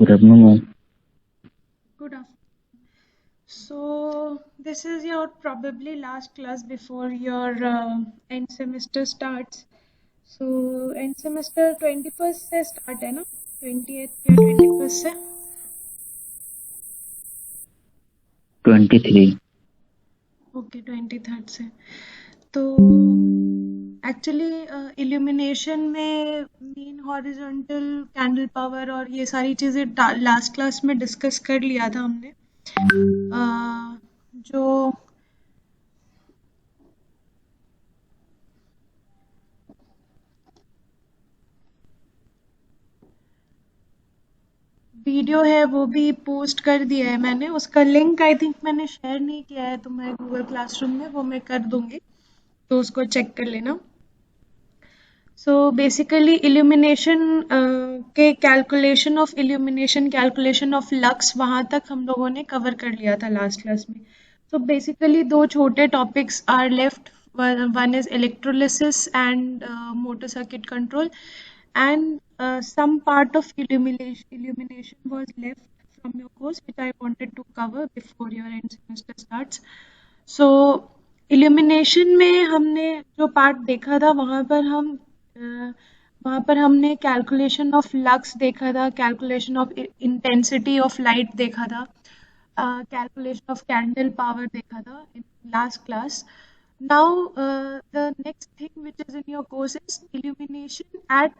Good afternoon, ma'am. Good afternoon. So this is your probably last class before your end semester starts. So end semester 21st से start है ना? 20th या 21st से? 23. Okay, 23rd से. तो actually illumination में main horizontal candle power और ये सारी चीज़ें लास्ट क्लास में डिस्कस कर लिया था हमने. जो वीडियो है वो भी पोस्ट कर दिया है मैंने. उसका लिंक आई थिंक मैंने शेयर नहीं किया है तुम्हारे गूगल क्लासरूम में, वो मैं कर दूंगी, तो उसको चेक कर लेना. सो बेसिकली इल्यूमिनेशन के calculation of illumination, calculation of lux, वहाँ तक हम लोगों ने कवर कर लिया था लास्ट क्लास में. तो बेसिकली दो छोटे topics are left. One is electrolysis and motor circuit control, and some part of illumination was left from your course which I wanted to cover before your end semester starts. So illumination में हमने जो part देखा था वहाँ पर हमने calculation of lux देखा था, calculation of intensity of light देखा था, कैलकुलेशन ऑफ कैंडल पावर देखा था in last class. Now the next thing which is in your course is illumination at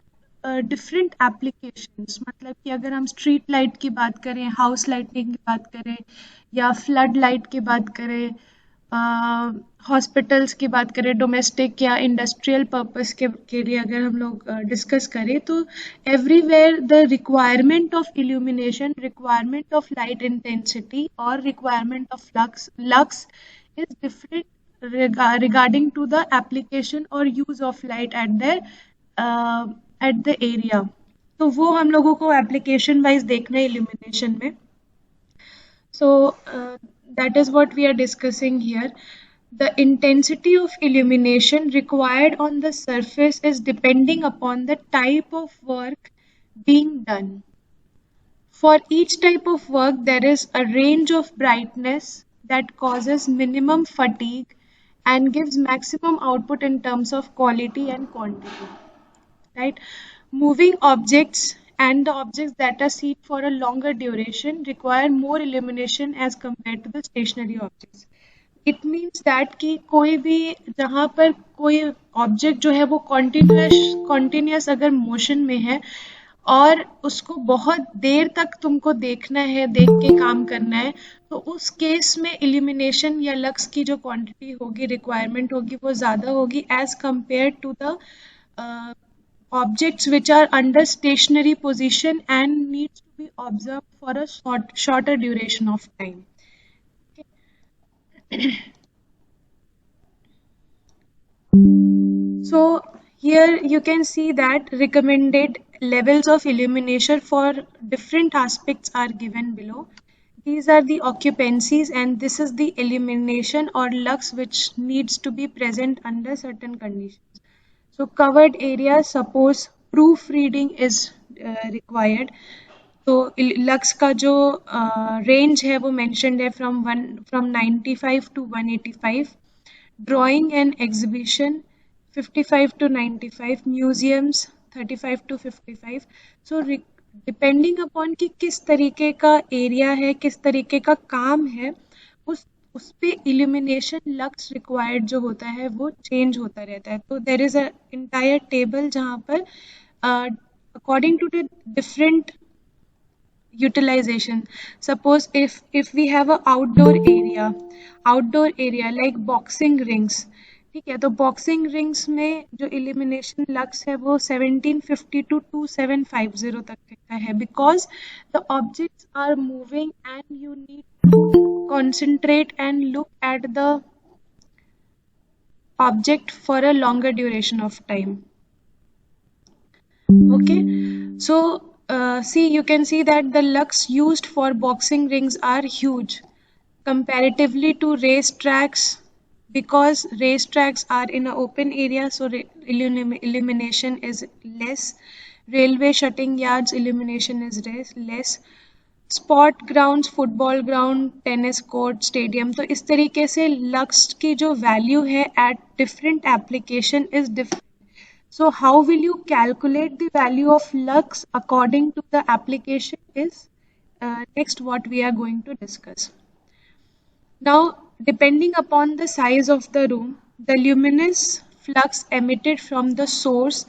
different applications. मतलब कि अगर हम स्ट्रीट लाइट की बात करें, हाउस लाइटिंग की बात करें, या फ्लड लाइट की बात करें, हॉस्पिटल्स की बात करें, डोमेस्टिक या इंडस्ट्रियल पर्पस के लिए अगर हम लोग डिस्कस करें, तो everywhere the requirement of illumination, requirement of light intensity और requirement of lux is different regarding to the application or use of light at the area. तो वो हम लोगों को एप्लीकेशन वाइज देखना है इल्यूमिनेशन में. So that is what we are discussing here. The intensity of illumination required on the surface is depending upon the type of work being done. For each type of work, there is a range of brightness that causes minimum fatigue and gives maximum output in terms of quality and quantity. Right? Moving objects and the objects that are seen for a longer duration require more illumination as compared to the stationary objects. It means that कि कोई भी जहाँ पर कोई object जो है वो continuous अगर मोशन में है और उसको बहुत देर तक तुमको देखना है, देख के काम करना है, तो उस केस में इल्यूमिनेशन या लक्स की जो क्वांटिटी होगी, रिक्वायरमेंट होगी, वो ज़्यादा होगी as compare to the objects which are under stationary position and needs to be observed for a shorter duration of time. Okay. So here you can see that recommended levels of illumination for different aspects are given below. These are the occupancies and this is the illumination or lux which needs to be present under certain conditions. So covered area, suppose proofreading is required. तो lux का जो range है वो mentioned है from 95 to 185. Drawing and exhibition 55 to 95. Museums 35 to 55. So depending upon कि किस तरीके का एरिया है, किस तरीके का काम है, उस पे इल्यूमिनेशन लक्स रिक्वायर्ड जो होता है वो चेंज होता रहता है. तो there is a entire table जहाँ पर according to the different utilization. Suppose if we have a outdoor area like boxing rings, ठीक है, तो बॉक्सिंग रिंग्स में जो इल्यूमिनेशन लक्स है वो 1750 to 2750 तक का है, because the objects are moving and you need to concentrate and look at the object for a longer duration of time. Okay, so see, you can see that the lux used for boxing rings are huge comparatively to race tracks, because race tracks are in an open area, so illumination is less. Railway shutting yards illumination is less. Spot grounds, football ground, tennis court, stadium, तो इस तरीके से lux की जो value है at different application is different. So how will you calculate the value of lux according to the application is next what we are going to discuss. Now, depending upon the size of the room, the luminous flux emitted from the source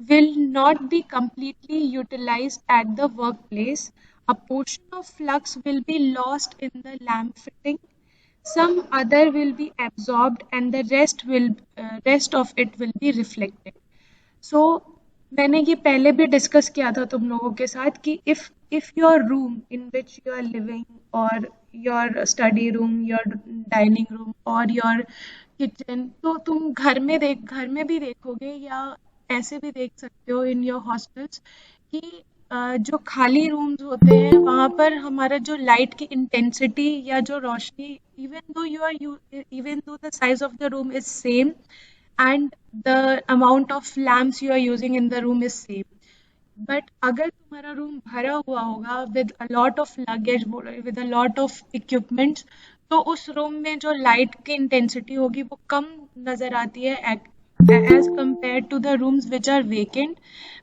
will not be completely utilized at the workplace. A portion of flux will be lost in the lamp fitting. Some other will be absorbed, and the rest of it will be reflected. सो मैंने ये पहले भी discuss किया था तुम लोगों के साथ कि if your room in which you are living और your study room, your dining room और योर किचन, तो तुम घर में भी देखोगे या ऐसे भी देख सकते हो इन योर हॉस्टल्स कि जो खाली रूम्स होते हैं वहाँ पर हमारा जो लाइट की इंटेंसिटी या जो रोशनी, even though the size of the room is same and the amount of lamps you are using in the room is same. But अगर तुम्हारा रूम भरा हुआ होगा with a lot of luggage, with a lot of equipment, तो उस room में जो light की इंटेंसिटी होगी वो कम नजर आती है as compared to the rooms which are vacant,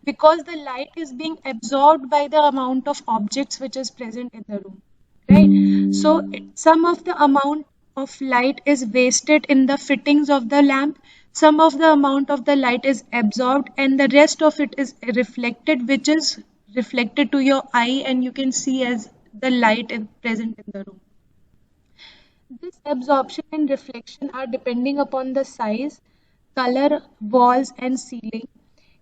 because the light is being absorbed by the amount of objects which is present in the room, right? So some of the amount of light is wasted in the fittings of the lamp, some of the amount of the light is absorbed, and the rest of it is reflected, which is reflected to your eye and you can see as the light is present in the room. This absorption and reflection are depending upon the size, color, walls and ceiling.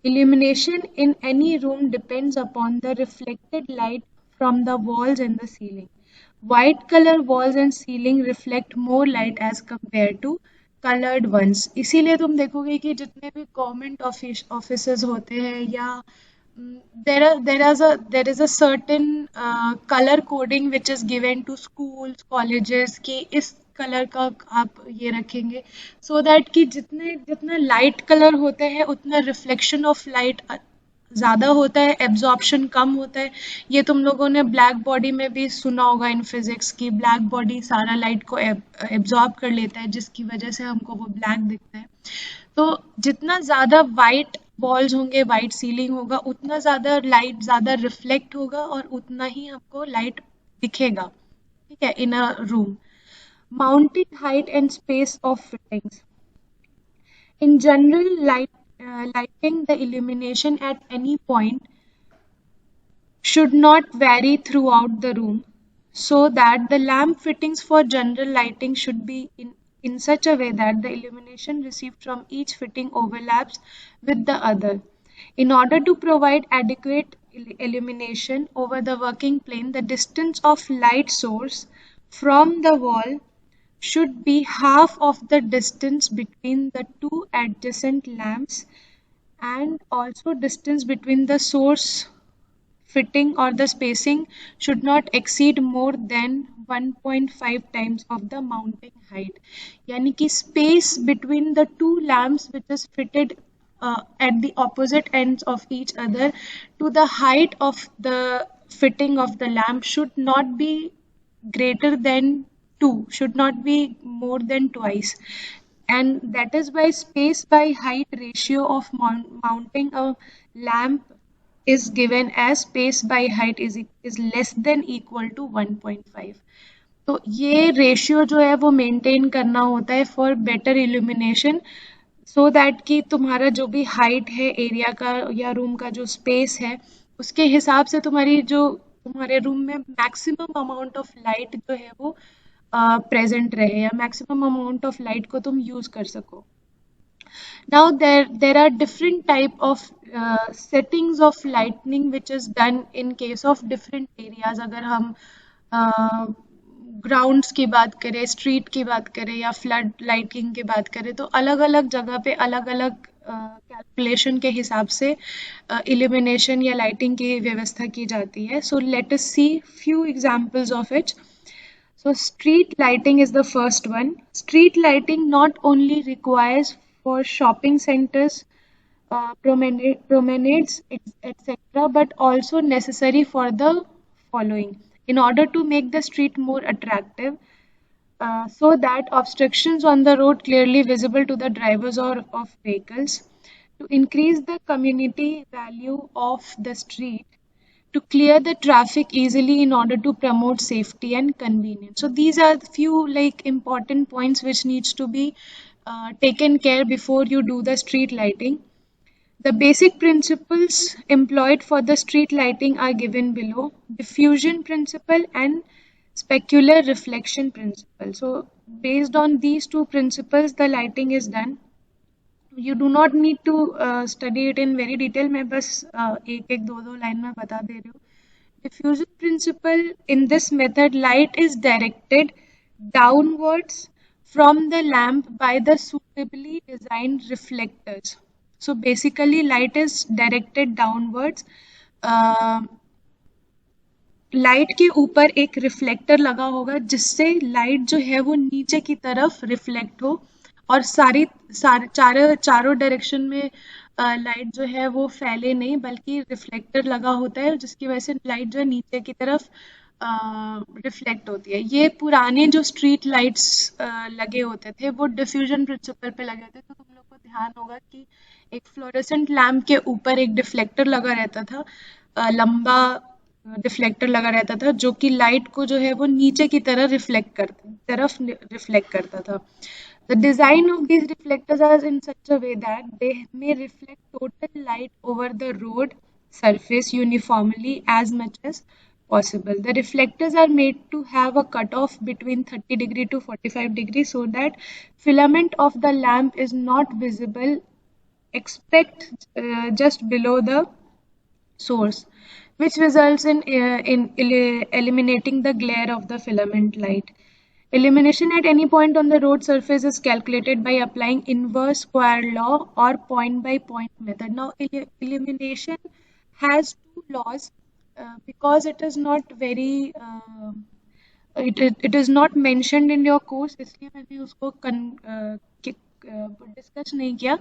Illumination in any room depends upon the reflected light from the walls and the ceiling. White color walls and ceiling reflect more light as compared to colored ones. इसीलिए तुम देखोगे कि जितने भी government offices होते हैं या there is a certain color coding which is given to schools, colleges कि इस कलर का आप ये रखेंगे so that कि जितना लाइट कलर होते हैं उतना रिफ्लेक्शन ऑफ लाइट ज़्यादा होता है, एब्जॉर्प्शन कम होता है. ये तुम लोगों ने ब्लैक बॉडी में भी सुना होगा इन फिजिक्स की, ब्लैक बॉडी सारा लाइट को एब्जॉर्ब कर लेता है जिसकी वजह से हमको वो ब्लैक दिखता है. तो जितना ज़्यादा वाइट वॉल्स होंगे, वाइट सीलिंग होगा, उतना ज़्यादा लाइट ज़्यादा रिफ्लेक्ट होगा और उतना ही हमको लाइट दिखेगा, ठीक है, in a room. Mounting height and space of fittings. In general, lighting the illumination at any point should not vary throughout the room, so that the lamp fittings for general lighting should be in such a way that the illumination received from each fitting overlaps with the other. In order to provide adequate illumination over the working plane, the distance of light source from the wall should be half of the distance between the two adjacent lamps, and also distance between the source fitting or the spacing should not exceed more than 1.5 times of the mounting height. यानी कि space between the two lamps which is fitted at the opposite ends of each other to the height of the fitting of the lamp should not be greater than 2, should not be more than twice, and that is why space by height ratio of mounting a lamp is given as space by height is less than equal to 1.5. तो ये ratio जो है वो maintain करना होता है for better illumination, so that कि तुम्हारा जो भी हाइट है एरिया का या रूम का जो स्पेस है उसके हिसाब से तुम्हारे रूम में मैक्सिमम अमाउंट ऑफ लाइट जो है वो प्रेजेंट रहे या मैक्सिमम अमाउंट ऑफ लाइट को तुम यूज कर सको. Now there are different type of settings of lighting which is done in case of different areas. अगर हम ग्राउंड्स की बात करें, स्ट्रीट की बात करें या फ्लड लाइटिंग की बात करें, तो अलग अलग जगह पे अलग अलग कैलकुलेशन के हिसाब से इल्यूमिनेशन या लाइटिंग की व्यवस्था की जाती है. So let us see few examples of it. So street lighting is the first one. Street lighting not only requires for shopping centers, promenades, etc., but also necessary for the following. In order to make the street more attractive, so that obstructions on the road clearly visible to the drivers or of vehicles, to increase the community value of the street, to clear the traffic easily in order to promote safety and convenience. So these are the few like important points which needs to be taken care before you do the street lighting. The basic principles employed for the street lighting are given below: diffusion principle and specular reflection principle. So based on these two principles the lighting is done. You do not need to study it in very detail. मैं बस एक एक दो दो line में बता दे रही हूँ. Diffusion principle: in this method light is directed downwards from the lamp by the suitably designed reflectors. So basically light is directed downwards. Light के ऊपर एक रिफ्लेक्टर लगा होगा जिससे लाइट जो है वो नीचे की तरफ रिफ्लेक्ट हो और चारों डायरेक्शन में लाइट जो है वो फैले नहीं, बल्कि रिफ्लेक्टर लगा होता है जिसकी वजह से लाइट जो है नीचे की तरफ रिफ्लेक्ट होती है. ये पुराने जो स्ट्रीट लाइट्स लगे होते थे वो डिफ्यूजन प्रिंसिपल पे लगे थे. तो तुम लोग को ध्यान होगा कि एक फ्लोरेसेंट लैम्प के ऊपर एक डिफ्लेक्टर लगा रहता था, लंबा रिफ्लेक्टर लगा रहता था जो कि लाइट को जो है वो नीचे की रिफ्लेक्ट करता था. The design of these reflectors are in such a way that they may reflect total light over the road surface uniformly as much as possible. The reflectors are made to have a cutoff between 30 to 45 degrees so that filament of the lamp is not visible except just below the source, which results in eliminating the glare of the filament light. Illumination at any point on the road surface is calculated by applying inverse square law or point by point method. Now, illumination has two laws because it is not very it is not mentioned in your course, इसलिए मैंने उसको discuss नहीं किया.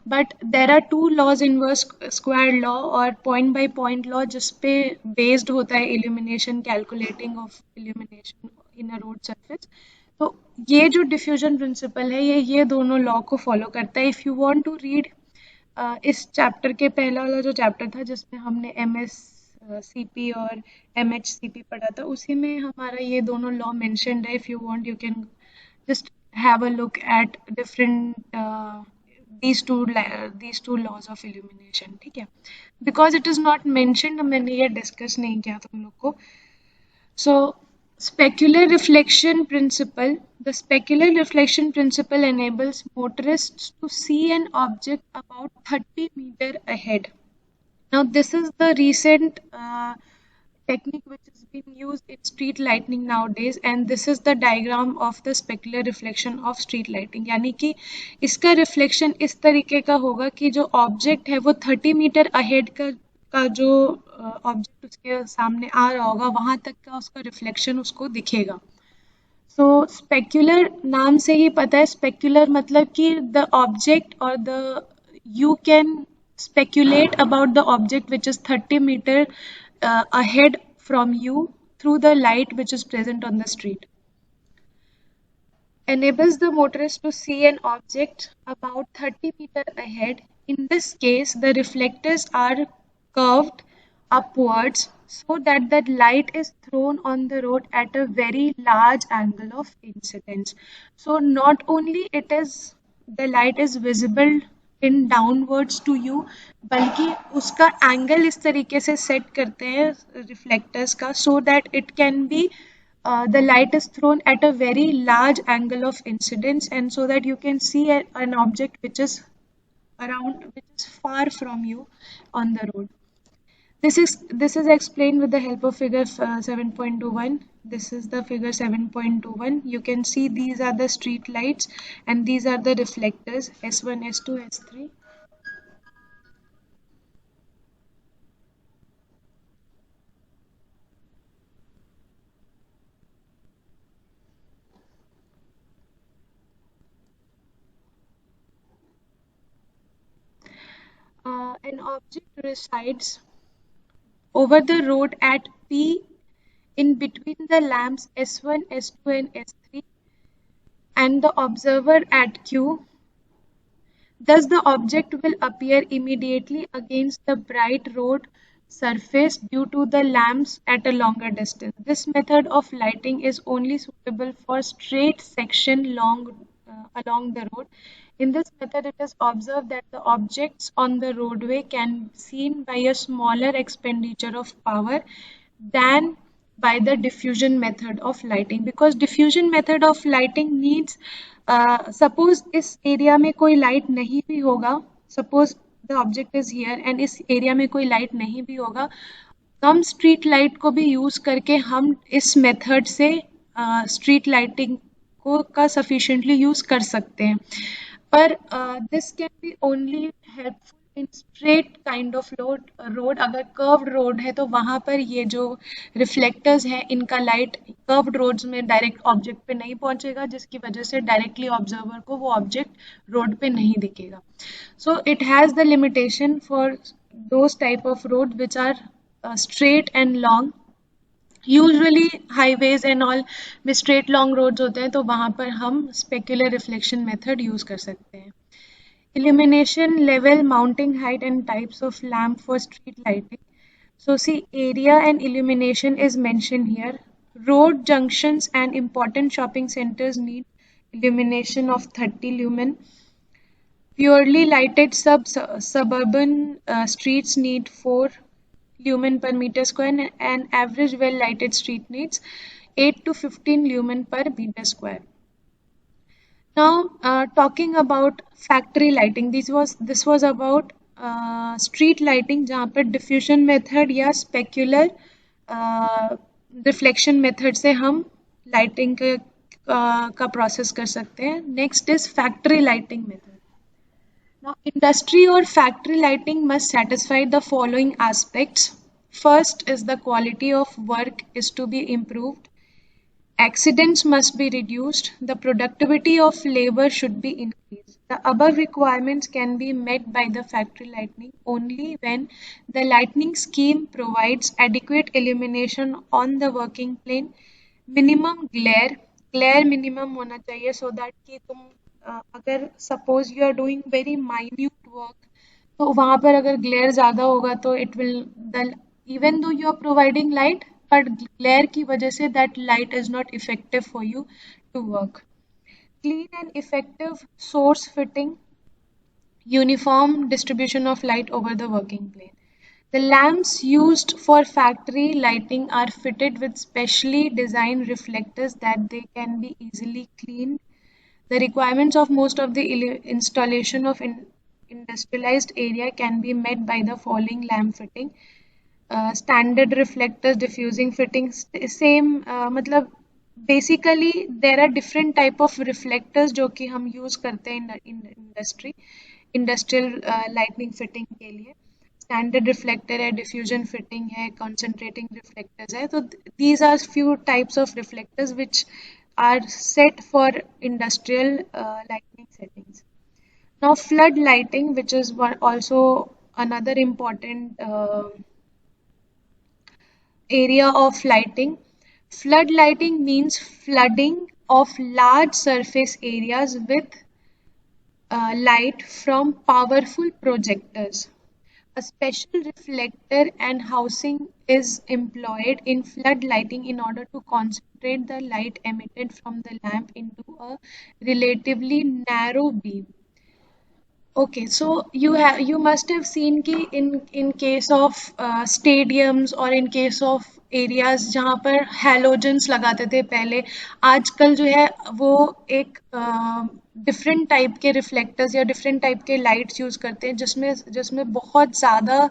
But there are two laws, inverse square law और point by point law, जिस पे based होता है illumination, calculating of illumination in a road surface. तो ये जो डिफ्यूजन प्रिंसिपल है ये दोनों लॉ को फॉलो करता है. If you want to read इस चैप्टर के पहला वाला जो चैप्टर था जिसमें हमने MSCP और MHCP पढ़ा था, उसी में हमारा ये दोनों लॉ मेंशन्ड है. If you want you can just have a look at different these two laws of illumination. ठीक है, because it is not mentioned, मैंने ये discuss नहीं किया तुम लोग को. So specular reflection principle: the specular reflection principle enables motorists to see an object about 30 meters ahead. Now this is the recent technique which is being used in street lighting nowadays, and this is the diagram of the specular reflection of street lighting. यानी कि इसका reflection इस तरीके का होगा कि जो object है वो 30 मीटर अहेड का जो ऑब्जेक्ट उसके सामने आ रहा होगा वहां तक का उसका रिफ्लेक्शन उसको दिखेगा. सो स्पेक्युलर नाम से ही पता है, स्पेक्युलर मतलब कि द ऑब्जेक्ट और the you can speculate about the object which is 30 meter ahead from you through the light which is present on the street. Enables the motorist to see an object about 30 meter ahead. In this case, the reflectors are curved upwards so that the light is thrown on the road at a very large angle of incidence. So not only the light is visible in downwards to you, बल्कि उसका angle इस तरीके से set करते हैं reflectors का so that it can be the light is thrown at a very large angle of incidence and so that you can see an object which is far from you on the road. This is explained with the help of figure 7.21. This is the figure 7.21. You can see these are the street lights and these are the reflectors S1, S2, S3. object resides over the road at P in between the lamps S1, S2 and S3 and the observer at Q, thus the object will appear immediately against the bright road surface due to the lamps at a longer distance. This method of lighting is only suitable for straight section along the road. In this method, it is observed that the objects on the roadway can be seen by a smaller expenditure of power than by the diffusion method of lighting, because diffusion method of lighting needs suppose इस area में कोई light नहीं भी होगा, suppose the object is here and इस area में कोई light नहीं भी होगा, कम स्ट्रीट लाइट को भी यूज करके हम इस मेथड से स्ट्रीट लाइटिंग को का सफिशिएंटली यूज कर सकते हैं, पर this can be only helpful in straight kind of road. अगर कर्व्ड रोड है तो वहां पर ये जो रिफ्लेक्टर्स हैं इनका लाइट कर्व्ड रोड्स में डायरेक्ट ऑब्जेक्ट पे नहीं पहुंचेगा, जिसकी वजह से डायरेक्टली ऑब्जर्वर को वो ऑब्जेक्ट रोड पे नहीं दिखेगा. So it has the limitation for those type of road which are straight and long. Usually highways and all में स्ट्रेट लॉन्ग रोड्स होते हैं, तो वहां पर हम स्पेक्युलर रिफ्लेक्शन मेथड यूज कर सकते हैं. Illumination level, mounting height and types of lamp for street lighting. So see, area and illumination is mentioned here. Road junctions and important shopping centers need illumination of 30 lumen. Purely lighted suburban streets need 4 lumen per meter square, and average well lighted street needs 8 to 15 lumen per meter square. Now, talking about factory lighting, this was about street lighting, जहाँ पर diffusion method या specular reflection method से हम lighting का process कर सकते हैं. Next is factory lighting method. Now, industry or factory lighting must satisfy the following aspects. First is the quality of work is to be improved. Accidents must be reduced. The productivity of labor should be increased. The above requirements can be met by the factory lighting only when the lighting scheme provides adequate illumination on the working plane. Minimum glare minimum होना चाहिए, so that कि तुम अगर suppose you are doing very minute work, तो वहाँ पर अगर glare ज़्यादा होगा तो it will even though you are providing light, but glare की वजह से that light is not effective for you to work. Clean and effective source fitting, uniform distribution of light over the working plane. The lamps used for factory lighting are fitted with specially designed reflectors that they can be easily cleaned. The requirements of most of the installation of industrialized area can be met by the following lamp fitting. Standard reflectors, diffusing fittings, same मतलब basically there are different type of reflectors जो कि हम use करते हैं industrial lightning fitting के लिए. Standard reflector है, diffusion fitting है, concentrating reflectors है. So these are few types of reflectors which are set for industrial lightning settings. Now flood lighting, which is also another important area of lighting. Flood lighting means flooding of large surface areas with light from powerful projectors. A special reflector and housing is employed in flood lighting in order to concentrate the light emitted from the lamp into a relatively narrow beam. Okay, so you must have seen कि in case of stadiums or in case of areas जहाँ पर halogens लगाते थे पहले, आजकल जो है वो एक different type के reflectors या different type के lights use करते हैं जिसमें बहुत ज़्यादा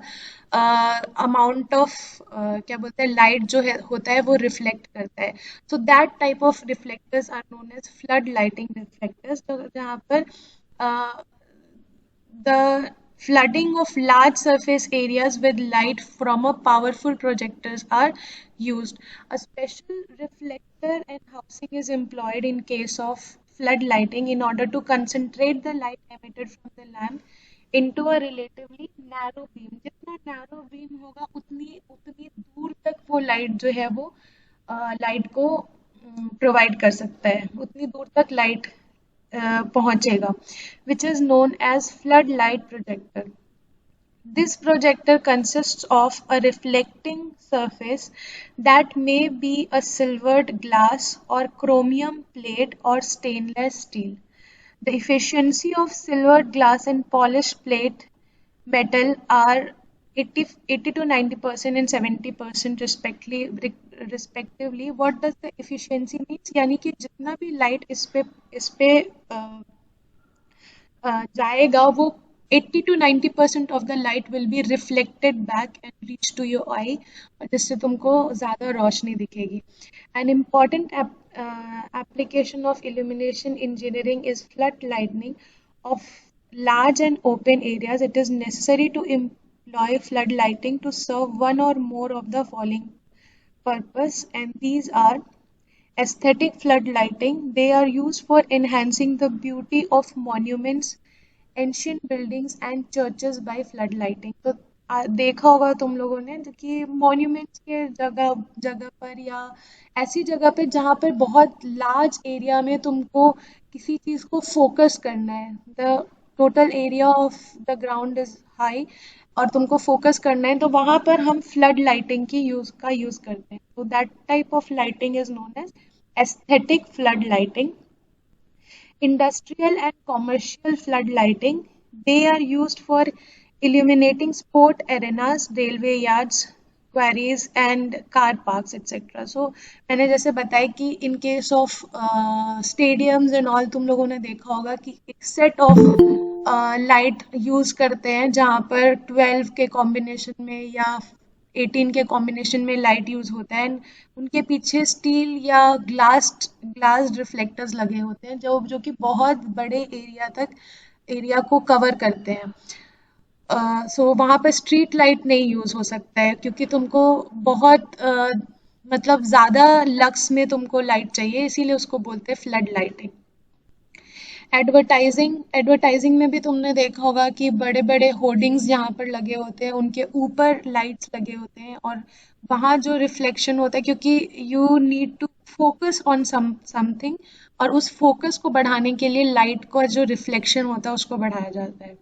amount of क्या बोलते हैं light जो है होता है वो reflect करता है. So that type of reflectors are known as flood lighting reflectors. तो जहाँ पर the flooding of large surface areas with light from a powerful projectors are used. A special reflector and housing is employed in case of flood lighting in order to concentrate the light emitted from the lamp into a relatively narrow beam. जितना narrow beam होगा उतनी उतनी दूर तक वो light जो है वो लाइट को प्रोवाइड कर सकता है, उतनी दूर तक लाइट पहुंचेगा, which is known as floodlight projector. This projector consists of a reflecting surface that may be a silvered glass or chromium plate or stainless steel. The efficiency of silvered glass and polished plate metal are 80 to 90% and 70% respectively. What does the efficiency means? यानी कि जितना भी light इस पे जाएगा वो 80 to 90% of the light will be reflected back and reach to your eye, जिससे तुमको ज़्यादा रोशनी दिखेगी. An important application of illumination engineering is floodlighting of large and open areas. It is necessary to employ floodlighting to serve one or more of the following purpose, and these are aesthetic floodlighting. They are used for enhancing the beauty of monuments, ancient buildings and churches by floodlighting. तो देखा होगा तुम लोगों ने कि monuments के जगह जगह पर या ऐसी जगह पे जहाँ पर बहुत लार्ज एरिया में तुमको किसी चीज़ को फोकस करना है, the total area of the ground is high और तुमको फोकस करना है, तो वहाँ पर हम फ्लड लाइटिंग की यूज़ करते हैं. तो that type of lighting is known as aesthetic flood lighting. Industrial and commercial floodlighting. They are used for illuminating sport arenas, railway yards, quarries and car parks etc. So मैंने जैसे बताया कि in case of stadiums and all तुम लोगों ने देखा होगा कि एक set of लाइट यूज़ करते हैं जहाँ पर 12 के कॉम्बिनेशन में या 18 के कॉम्बिनेशन में लाइट यूज होता है. उनके पीछे स्टील या ग्लास रिफ्लेक्टर्स लगे होते हैं जो कि बहुत बड़े एरिया को कवर करते हैं. सो वहाँ पर स्ट्रीट लाइट नहीं यूज हो सकता है क्योंकि तुमको बहुत मतलब ज़्यादा लक्स में तुमको लाइट चाहिए, इसीलिए उसको बोलते हैं फ्लड लाइटिंग. एडवर्टाइजिंग में भी तुमने देखा होगा कि बड़े बड़े होर्डिंग्स जहाँ पर लगे होते हैं उनके ऊपर लाइट्स लगे होते हैं और वहाँ जो रिफ्लेक्शन होता है, क्योंकि you need to focus on something और उस फोकस को बढ़ाने के लिए लाइट का जो रिफ्लेक्शन होता है उसको बढ़ाया जाता है.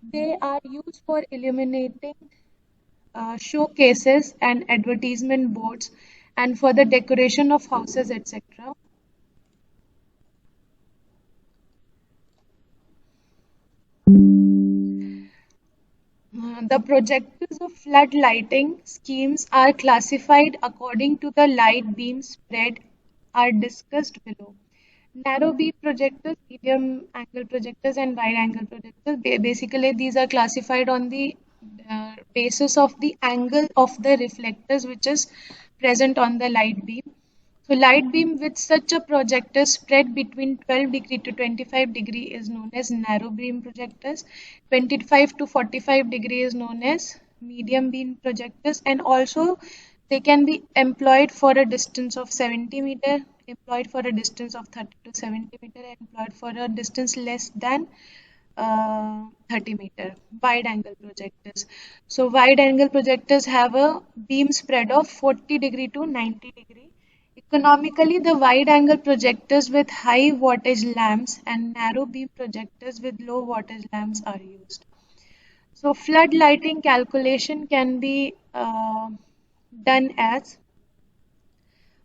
They are use for illuminating showcases and advertisement boards and for the decoration of houses etc. The projectors of flood lighting schemes are classified according to the light beam spread are discussed below. Narrow beam projectors, medium angle projectors and wide angle projectors. Basically these are classified on the basis of the angle of the reflectors which is present on the light beam. So light beam with such a projector spread between 12 degree to 25 degree is known as narrow beam projectors. 25 to 45 degree is known as medium beam projectors, and also they can be employed for a distance of 70 meter, employed for a distance of 30 to 70 meter, employed for a distance less than 30 meter. Wide angle projectors. So wide angle projectors have a beam spread of 40 degree to 90 degree. Economically, the wide-angle projectors with high wattage lamps and narrow beam projectors with low wattage lamps are used. So flood lighting calculation can be done as,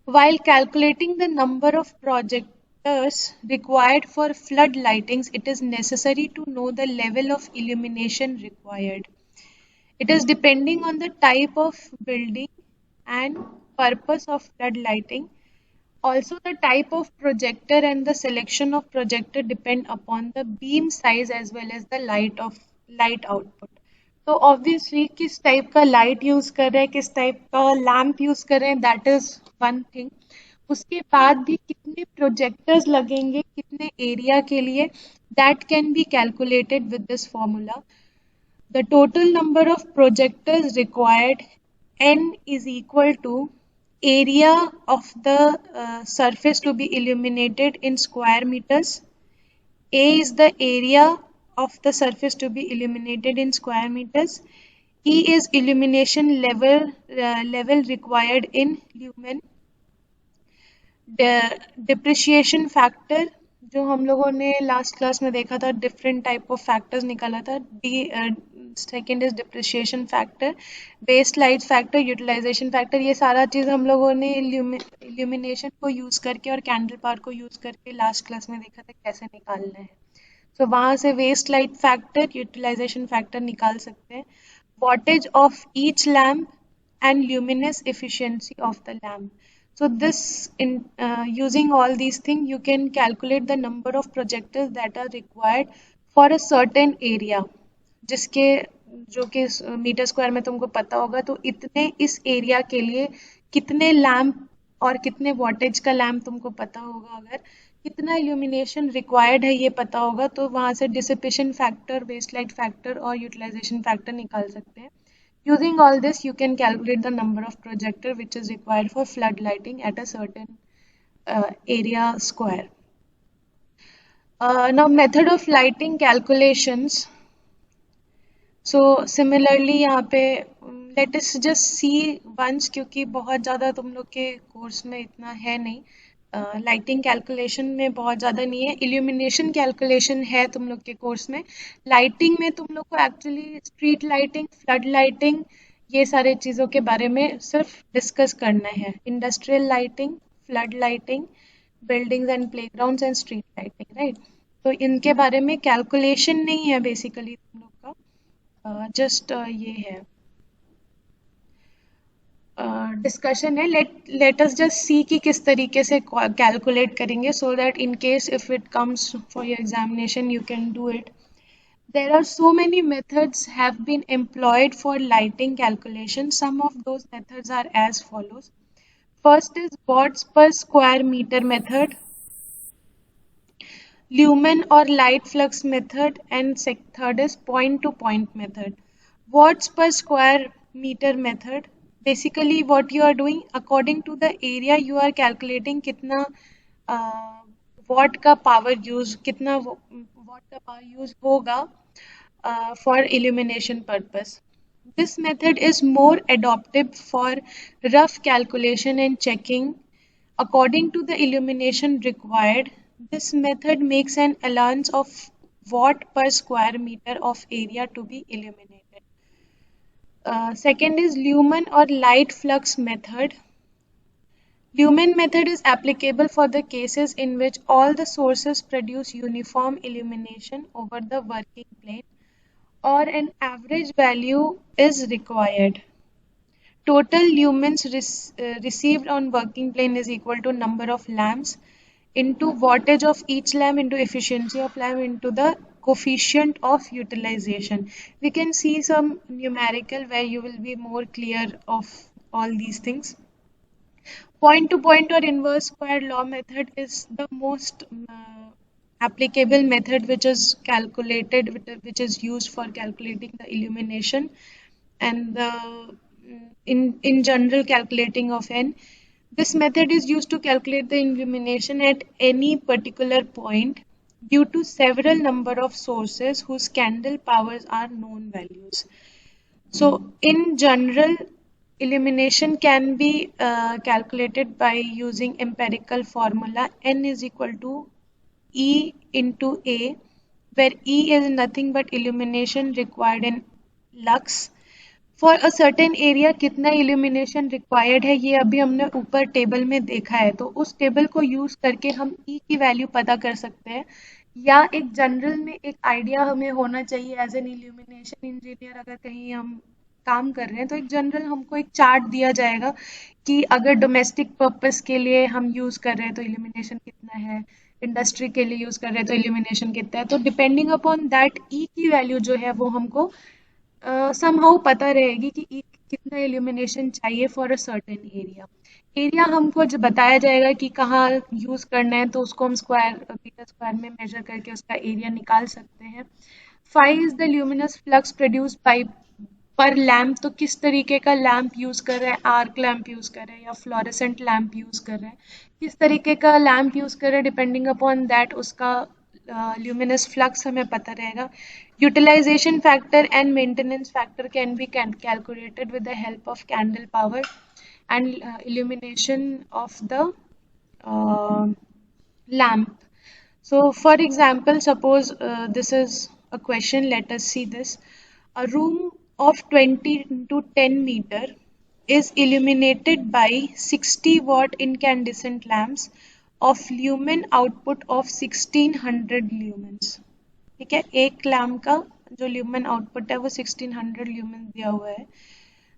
while calculating the number of projectors required for flood lightings, it is necessary to know the level of illumination required. It is depending on the type of building and purpose of flood lighting. Also, the type of projector and the selection of projector depend upon the beam size as well as the light output. तो obviously किस type का light use कर रहे हैं, किस type का lamp use कर रहे हैं, दैट इज वन थिंग. उसके बाद भी कितने प्रोजेक्टर्स लगेंगे कितने एरिया के लिए, that can be calculated with this formula. The total number of projectors required, N is equal to area of the surface to be illuminated in square meters. A is the area of the surface to be illuminated in square meters. E is illumination level required in lumen. Depreciation factor जो हम लोगों ने last class में देखा था, different type of factors निकाला था. Second is depreciation factor, base light factor, utilisation factor. ये सारा चीज़ हम लोगों ने इल्यूमिनेशन को यूज़ करके और कैंडल पावर को यूज़ करके लास्ट क्लास में देखा था कैसे निकालना है. तो वहाँ से waste light factor, utilisation factor निकाल सकते हैं. Wattage of each lamp and luminous efficiency of the lamp. So this using all these things you can calculate the number of projectors that are required for a certain area, जिसके जो कि metre square में तुमको पता होगा. तो इतने इस एरिया के लिए कितने लैम्प और कितने वॉटेज का लैम्प तुमको पता होगा. अगर कितना इल्यूमिनेशन रिक्वायर्ड है ये पता होगा तो वहाँ से dissipation factor, waste light factor और यूटिलाइजेशन फैक्टर निकाल सकते हैं. Using all this, you can calculate the number of projector which is required for flood lighting at a certain area square. Now, method of lighting calculations. So, similarly, यहाँ पे let us just see once, क्योंकि बहुत ज़्यादा तुम लोग के course में इतना है नहीं. लाइटिंग कैलकुलेशन में बहुत ज़्यादा नहीं है. इल्यूमिनेशन कैलकुलेशन है तुम लोग के कोर्स में. लाइटिंग में तुम लोग को actually street lighting, flood lighting, ये सारे चीज़ों के बारे में सिर्फ डिस्कस करना है. Industrial lighting, flood lighting, buildings and playgrounds and street lighting, right. तो इनके बारे में कैलकुलेशन नहीं है बेसिकली तुम लोग का, जस्ट ये है डिस्कशन है. लेट अस जस्ट सी कि किस तरीके से कैलकुलेट करेंगे, so that in case if it comes for your examination you can do it. There are so many methods have been employed for lighting calculation. Some of those methods are as follows. First is watts per square meter method, lumen or light flux method, and third is point to point method. Watts per square meter method, basically what you are doing according to the area you are calculating कितना watt का power use, कितना watt का power use होगा for illumination purpose. This method is more adaptive for rough calculation and checking according to the illumination required. This method makes an allowance of watt per square meter of area to be illuminated. Second is lumen or light flux method. Lumen method is applicable for the cases in which all the sources produce uniform illumination over the working plane, or an average value is required. Total lumens received on working plane is equal to number of lamps into wattage of each lamp into efficiency of lamp into the coefficient of utilization. We can see some numerical where you will be more clear of all these things. Point to point or inverse square law method is the most applicable method which is calculated, which is used for calculating the illumination and the in general calculating of n. This method is used to calculate the illumination at any particular point due to several number of sources whose candle powers are known values. So in general, illumination can be calculated by using empirical formula. N is equal to E into A, where E is nothing but illumination required in lux. For a certain area कितना illumination required है ये अभी हमने ऊपर table में देखा है. तो उस टेबल को यूज करके हम E की वैल्यू पता कर सकते हैं, या एक जनरल में एक आइडिया हमें होना चाहिए एज एन इल्यूमिनेशन इंजीनियर. अगर कहीं हम काम कर रहे हैं तो एक जनरल हमको एक चार्ट दिया जाएगा कि अगर डोमेस्टिक पर्पस के लिए हम यूज कर रहे हैं तो इल्यूमिनेशन कितना है, इंडस्ट्री के लिए यूज कर रहे हैं तो इल्यूमिनेशन कितना है. तो डिपेंडिंग अपॉन दैट ई की वैल्यू जो है वो हमको समहाउ पता रहेगी कि ई कितना इल्यूमिनेशन चाहिए for a certain area. Area हमको जो बताया जाएगा कि कहाँ यूज करना है, तो उसको हम मीटर स्क्वायर में मेजर करके उसका एरिया निकाल सकते हैं. Phi is the luminous flux produce by per lamp. तो किस तरीके का लैम्प यूज कर रहे हैं, आर्क लैम्प यूज कर रहे हैं या फ्लोरेसेंट लैम्प यूज कर रहे हैं, किस तरीके का लैम्प यूज कर रहे हैं, डिपेंडिंग अपॉन दैट उसका luminous flux हमें पता रहेगा. Utilization factor and maintenance factor can be calculated with the help of candle power and illumination of the lamp. So for example, suppose this is a question, let us see this. A room of 20 into 10 meter is illuminated by 60 watt incandescent lamps of lumen output of 1600 lumens. ठीक है, एक lamp का जो lumen output है वो 1600 lumen दिया हुआ है.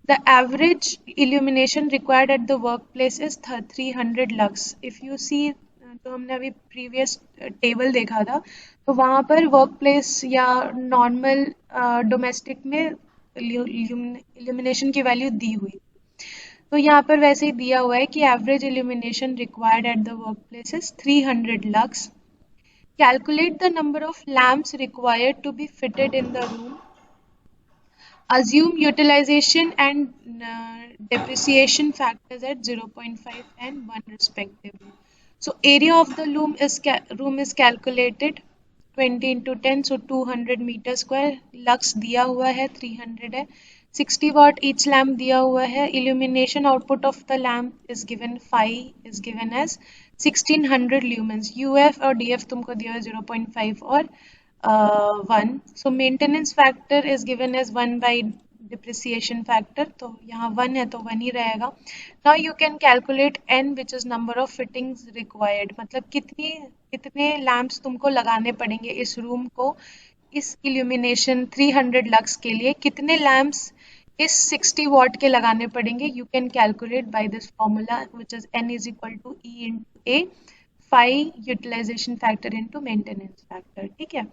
The average illumination required at the workplace is 300 lux. If you see, तो हमने अभी प्रीवियस टेबल देखा था, तो वहाँ पर वर्क प्लेस या नॉर्मल डोमेस्टिक में इल्यूमिनेशन की वैल्यू दी हुई. तो यहाँ पर वैसे ही दिया हुआ है कि average illumination required at the work place is 300 lux. Calculate the number of lamps required to be fitted in the room. Assume utilization and depreciation factors at 0.5 and 1 respectively. So area of the room is calculated 20 into 10, so 200 meter square. Lux दिया हुआ है 300 है. 60 watt each lamp दिया हुआ है. Illumination output of the lamp is given, phi is given as 1600 lumens. UF और DF तुमको दिया है 0.5 और 1. So maintenance factor is given as 1 by depreciation factor. तो यहाँ 1 है तो 1 ही रहेगा. Now you can calculate N, which is number of fittings required. मतलब कितने lamps तुमको लगाने पड़ेंगे इस रूम को, इस illumination 300 lux के लिए कितने lamps इस 60 watt के लगाने पड़ेंगे. You can calculate by this formula, which is N is equal to E into A, phi utilization factor into maintenance factor. ठीक है,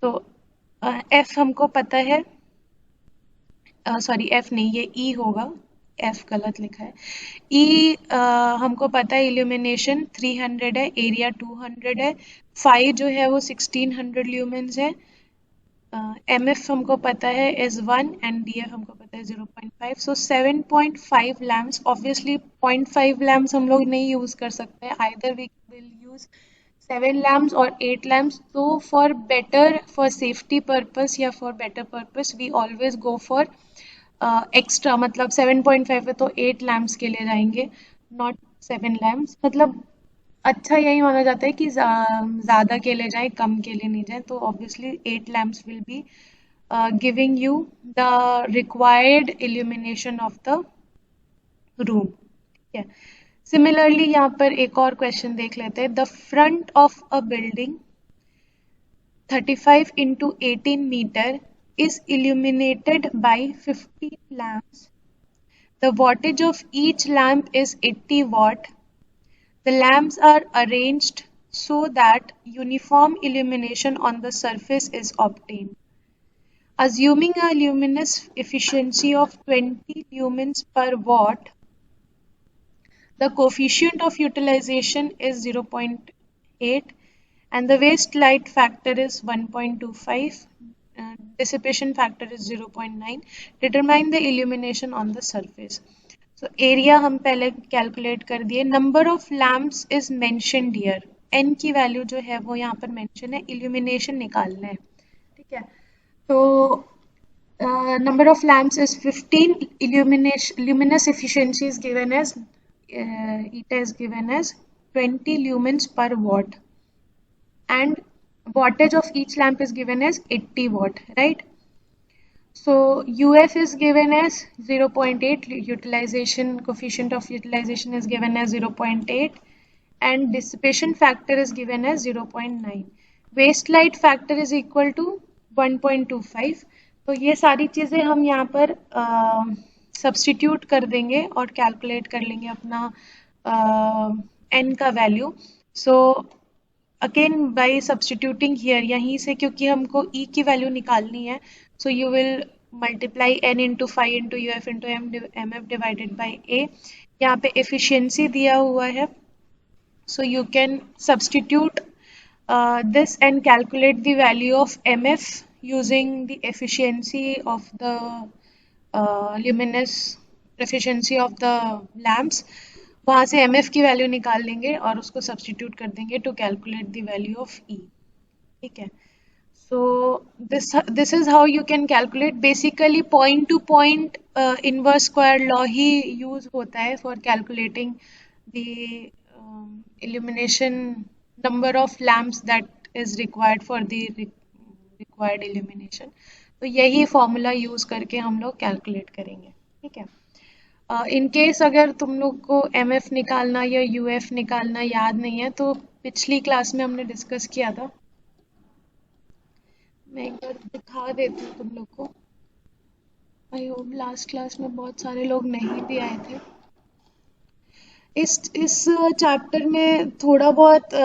तो F हमको पता है, सॉरी F नहीं, ये E होगा, F गलत लिखा है. E हमको पता है इल्यूमिनेशन 300 है, एरिया 200 है, phi जो है वो 1600 ल्यूमेंस है. MF हमको पता है is 1 and DF हमको पता है 0.5. So 7.5 lamps. Obviously 0.5 lamps हम लोग नहीं यूज कर सकते. Either we will use 7 lamps or 8 lamps. So for safety purpose या for better purpose, we always go for extra. मतलब 7.5 है तो 8 lamps के लिए जाएंगे, not 7 lamps. मतलब अच्छा यही माना जाता है कि ज़्यादा के लिए जाए, कम के लिए नहीं जाए. तो obviously 8 lamps will be giving you the required illumination of the room. ठीक है, सिमिलरली यहाँ पर एक और क्वेश्चन देख लेते हैं. The front of a building 35 into 18 meter is illuminated by 50 lamps. The wattage of each lamp is 80 watt. The lamps are arranged so that uniform illumination on the surface is obtained. Assuming a luminous efficiency of 20 lumens per watt, the coefficient of utilization is 0.8 and the waste light factor is 1.25. Dissipation factor is 0.9. Determine the illumination on the surface. So area हम पहले calculate कर दिए. Number of lamps is mentioned here. N की value जो है वो यहाँ पर मेंशन है, इल्यूमिनेशन निकालना है. ठीक है, तो number of lamps is 15. luminous efficiency is given as eta is given as 20 lumens per watt and wattage of each lamp is given as 80 watt, right? So UF is given as 0.8, utilization coefficient of utilization is given as 0.8 and dissipation factor is given as 0.9. Waste light factor is equal to 1.25. तो ये सारी चीज़ें हम यहाँ पर substitute कर देंगे और कैलकुलेट कर लेंगे अपना n का value. So again bye substituting here, यहीं से क्योंकि हमको E की वैल्यू निकालनी है, so you will multiply n into phi into UF into MF divided by A. यहाँ पे efficiency दिया हुआ है, so you can substitute this and calculate the value of MF using the efficiency of the luminous efficiency of the lamps. वहाँ से MF की value निकाल लेंगे और उसको सब्स्टिट्यूट कर देंगे to calculate the value of E. ठीक है. So this is how you can calculate. Basically point to point inverse square law he use होता है for calculating the illumination number of lamps that is required for the required illumination. तो यही formula use करके हम लोग calculate करेंगे. ठीक है. इन केस अगर तुम लोग को MF निकालना या UF निकालना याद नहीं है तो पिछली क्लास में हमने डिस्कस किया था. मैं एक बार दिखा देती हूँ तुम लोग को. आई होप लास्ट क्लास में बहुत सारे लोग नहीं भी आए थे. इस चैप्टर में थोड़ा बहुत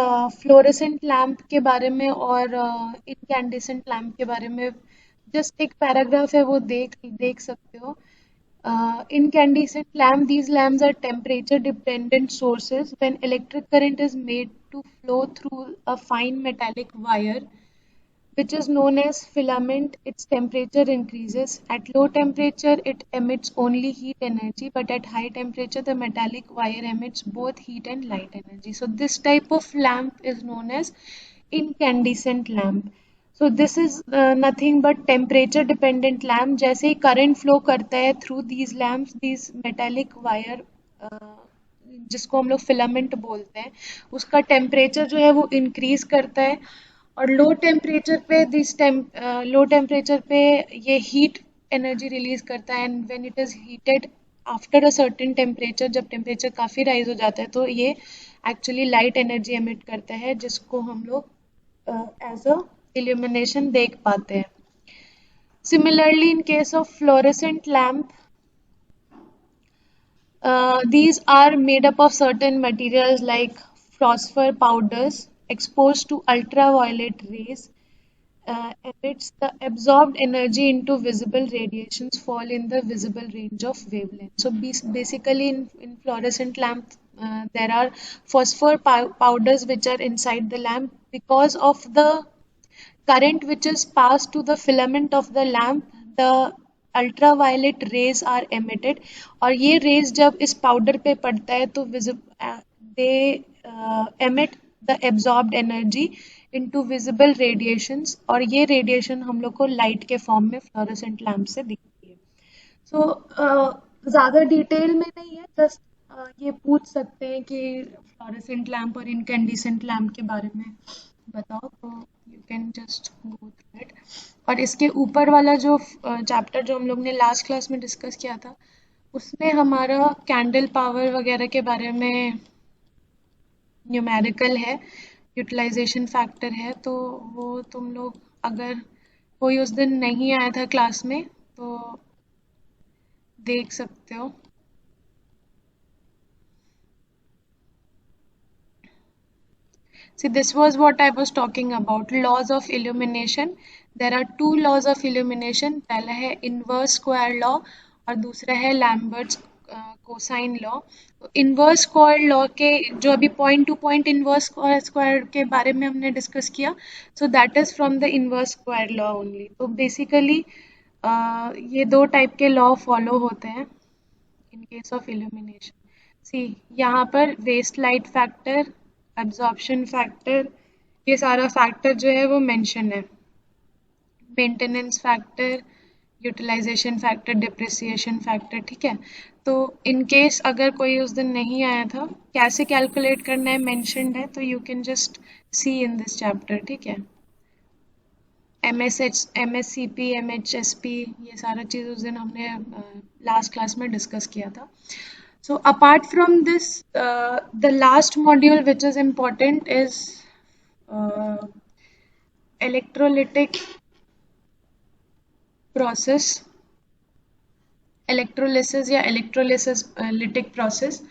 फ्लोरेसेंट लैम्प के बारे में और इनकैंडेसेंट लैम्प के बारे में जस्ट एक पैराग्राफ है, वो देख सकते हो. Incandescent lamp, these lamps are temperature dependent sources. When electric current is made to flow through a fine metallic wire which is known as filament, its temperature increases. At low temperature it emits only heat energy, but at high temperature the metallic wire emits both heat and light energy. So this type of lamp is known as incandescent lamp. So this is nothing but temperature dependent lamp. जैसे ही current flow करता है through these lamps, these metallic wire जिसको हम लोग filament बोलते हैं, उसका temperature जो है वो इंक्रीज करता है और लो टेम्परेचर पे ये हीट एनर्जी रिलीज करता है. And when it is heated after a certain temperature, जब टेम्परेचर काफ़ी राइज हो जाता है तो ये एक्चुअली लाइट एनर्जी एमिट करता है जिसको हम लोग एज अ illumination देख पाते हैं. Similarly, in case of fluorescent lamp, these are made up of certain materials like phosphor powders exposed to ultraviolet rays emits the absorbed energy into visible radiations fall in the visible range of wavelength. So basically in fluorescent lamp there are phosphor powders which are inside the lamp. Because of the current which is passed to the filament of the lamp, the ultraviolet rays are emitted. और ये rays जब इस powder पे पड़ता है तो they emit the absorbed energy into visible radiations और ये radiation हम लोग को light के form में fluorescent lamp से दिखती है. So ज़्यादा डिटेल में नहीं है, जस्ट ये पूछ सकते हैं कि फ्लोरेसेंट लैम्प और इनकैंडेसेंट लैम्प के बारे में बताओ, तो you can just go through it. और इसके ऊपर वाला जो चैप्टर जो हम लोग ने लास्ट क्लास में डिस्कस किया था उसमें हमारा कैंडल पावर वगैरह के बारे में न्यूमेरिकल है, यूटिलाइजेशन फैक्टर है, तो वो तुम लोग अगर कोई उस दिन नहीं आया था क्लास में तो देख सकते हो. See, this was what I was talking about, laws of illumination. There are two laws of illumination. पहला है inverse square law और दूसरा है Lambert's cosine law. Inverse square law के जो अभी point to point inverse square के बारे में हमने डिस्कस किया, so that is from the inverse square law only. तो बेसिकली ये दो टाइप के लॉ फॉलो होते हैं in case of illumination. See यहाँ पर waste light factor, absorption factor, ये सारा फैक्टर जो है वो मेंशन है. Maintenance factor, utilisation factor, depreciation factor. ठीक है. तो इन केस अगर कोई उस दिन नहीं आया था, कैसे कैलकुलेट करना है मेंशन्ड है, तो you can just see in this chapter. ठीक है. MSCP, MHSP, ये सारा चीज़ उस दिन हमने लास्ट क्लास में डिस्कस किया था. So apart from this, the last module which is important is electrolytic process, electrolysis या electrolytic process,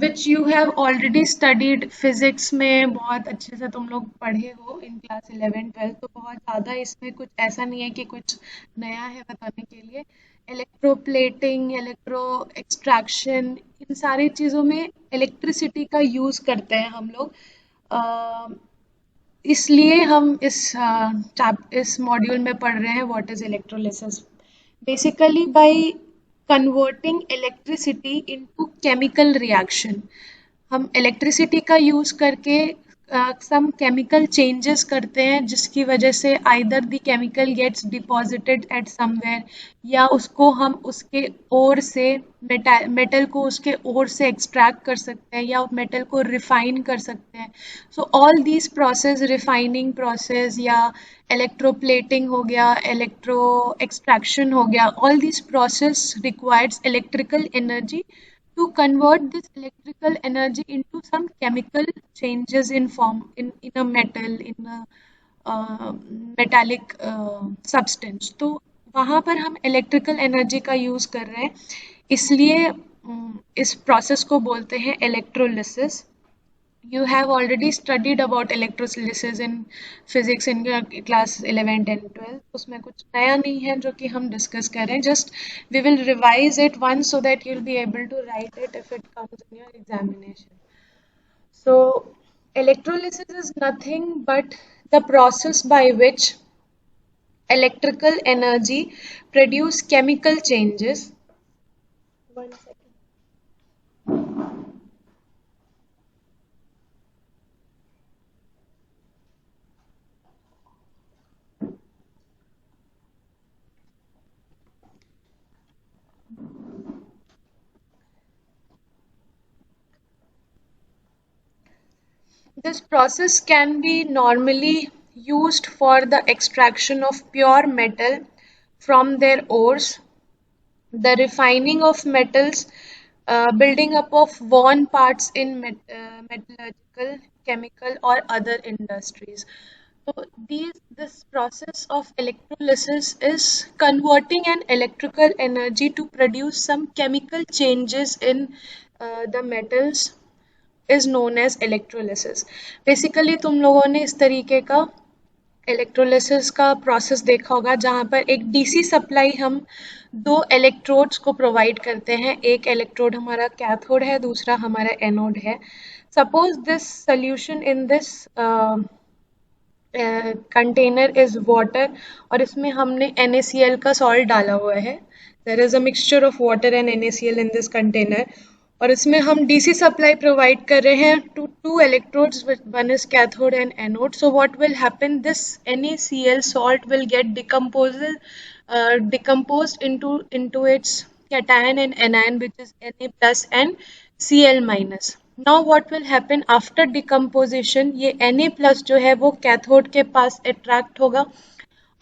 which you have already studied physics में बहुत अच्छे से तुम लोग पढ़े हो in class 11, 12. तो बहुत ज़्यादा इसमें कुछ ऐसा नहीं है कि कुछ नया है बताने के लिए. इलेक्ट्रोप्लेटिंग, इलेक्ट्रो एक्सट्रैक्शन, इन सारी चीज़ों में इलेक्ट्रिसिटी का यूज़ करते हैं हम लोग. इसलिए हम इस मॉड्यूल में पढ़ रहे हैं what is electrolysis. Basically by converting electricity into chemical reaction, हम इलेक्ट्रिसिटी का यूज़ करके सम केमिकल चेंजेस करते हैं जिसकी वजह से either the chemical gets deposited at somewhere, या उसको हम उसके ओर से मेटल को उसके ओर से एक्सट्रैक्ट कर सकते हैं या मेटल को रिफाइन कर सकते हैं. So all these process, refining process या इलेक्ट्रोप्लेटिंग हो गया, इलेक्ट्रो एक्सट्रैक्शन हो गया, all these process requires electrical energy to convert this electrical energy into some chemical changes in form in a metal, in a metallic substance. तो वहाँ पर हम electrical energy का यूज़ कर रहे हैं, इसलिए इस प्रोसेस को बोलते हैं electrolysis. You have already studied about electrolysis in physics in your class 11, 10, 12. उसमें कुछ नया नहीं है जो कि हम डिस्कस कर रहे हैं. Just we will revise it once so that you'll be able to write it if it comes in your examination. So electrolysis is nothing but the process by which electrical energy produce chemical changes. One second. This process can be normally used for the extraction of pure metal from their ores, the refining of metals, building up of worn parts in metallurgical, chemical, or other industries. So this process of electrolysis is converting an electrical energy to produce some chemical changes in the metals is known as electrolysis. Basically तुम लोगों ने इस तरीके का electrolysis का process देखा होगा जहाँ पर एक डीसी सप्लाई हम दो इलेक्ट्रोड्स को प्रोवाइड करते हैं. एक इलेक्ट्रोड हमारा कैथोड है, दूसरा हमारा एनोड है. Suppose this solution in this container is water और इसमें हमने NaCl का सॉल्ट डाला हुआ है. There is a mixture of water and NaCl in this container और इसमें हम डीसी सप्लाई प्रोवाइड कर रहे हैं to two electrodes, one is cathode and anode. So what will happen, this NaCl salt will get decomposed into its cation and anion, which is Na plus and Cl minus. Now what will happen after decomposition, ये Na plus जो है वो cathode के पास attract होगा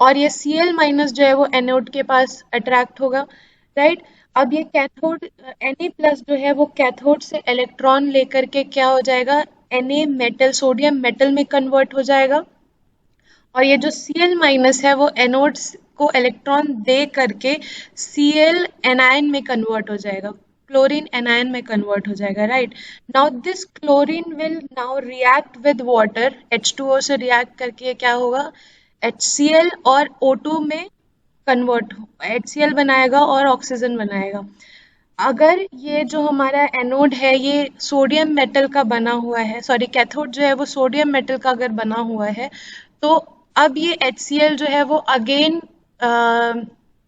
और ये Cl minus जो है वो एनोड के पास अट्रैक्ट होगा, राइट. अब ये कैथोड Na प्लस जो है वो कैथोड से इलेक्ट्रॉन लेकर के क्या हो जाएगा, Na मेटल, सोडियम मेटल में कन्वर्ट हो जाएगा और ये जो Cl माइनस है वो एनोड को इलेक्ट्रॉन दे करके Cl एनायन में कन्वर्ट हो जाएगा, क्लोरीन एनायन में कन्वर्ट हो जाएगा, right. Now this chlorine will now react with water, H2O से रिएक्ट करके क्या होगा, HCl और O2 में कन्वर्ट, HCl बनाएगा और ऑक्सीजन बनाएगा. अगर ये जो हमारा एनोड है ये सोडियम मेटल का बना हुआ है, सॉरी कैथोड जो है वो सोडियम मेटल का अगर बना हुआ है, तो अब ये HCl जो है वो अगेन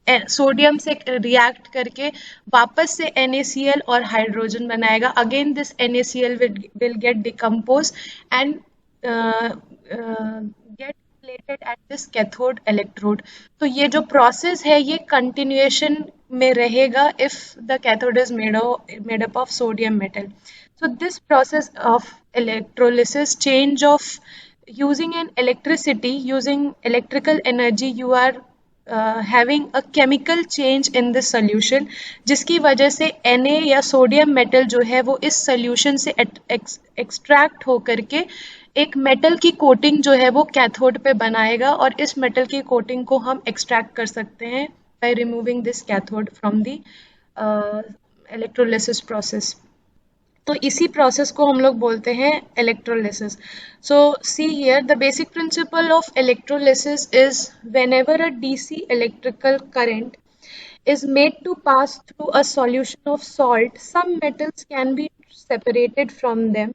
सोडियम से रिएक्ट करके वापस से NaCl और हाइड्रोजन बनाएगा. Again this NaCl will get decomposed and get plated at this cathode electrode. तो ये जो प्रोसेस है ये कंटिन्यूएशन में रहेगा if the cathode is made up of sodium metal. So this process of electrolysis, change of using an electricity, using electrical energy, you are having a chemical change in this solution, जिसकी वजह से Na या sodium metal जो है वो इस solution से extract होकर के एक मेटल की कोटिंग जो है वो कैथोड पे बनाएगा और इस मेटल की कोटिंग को हम एक्सट्रैक्ट कर सकते हैं by removing this cathode from the electrolysis process. तो इसी प्रोसेस को हम लोग बोलते हैं electrolysis. So see here the basic principle of electrolysis is whenever a DC electrical current is made to pass through a solution of salt, some metals can be separated from them.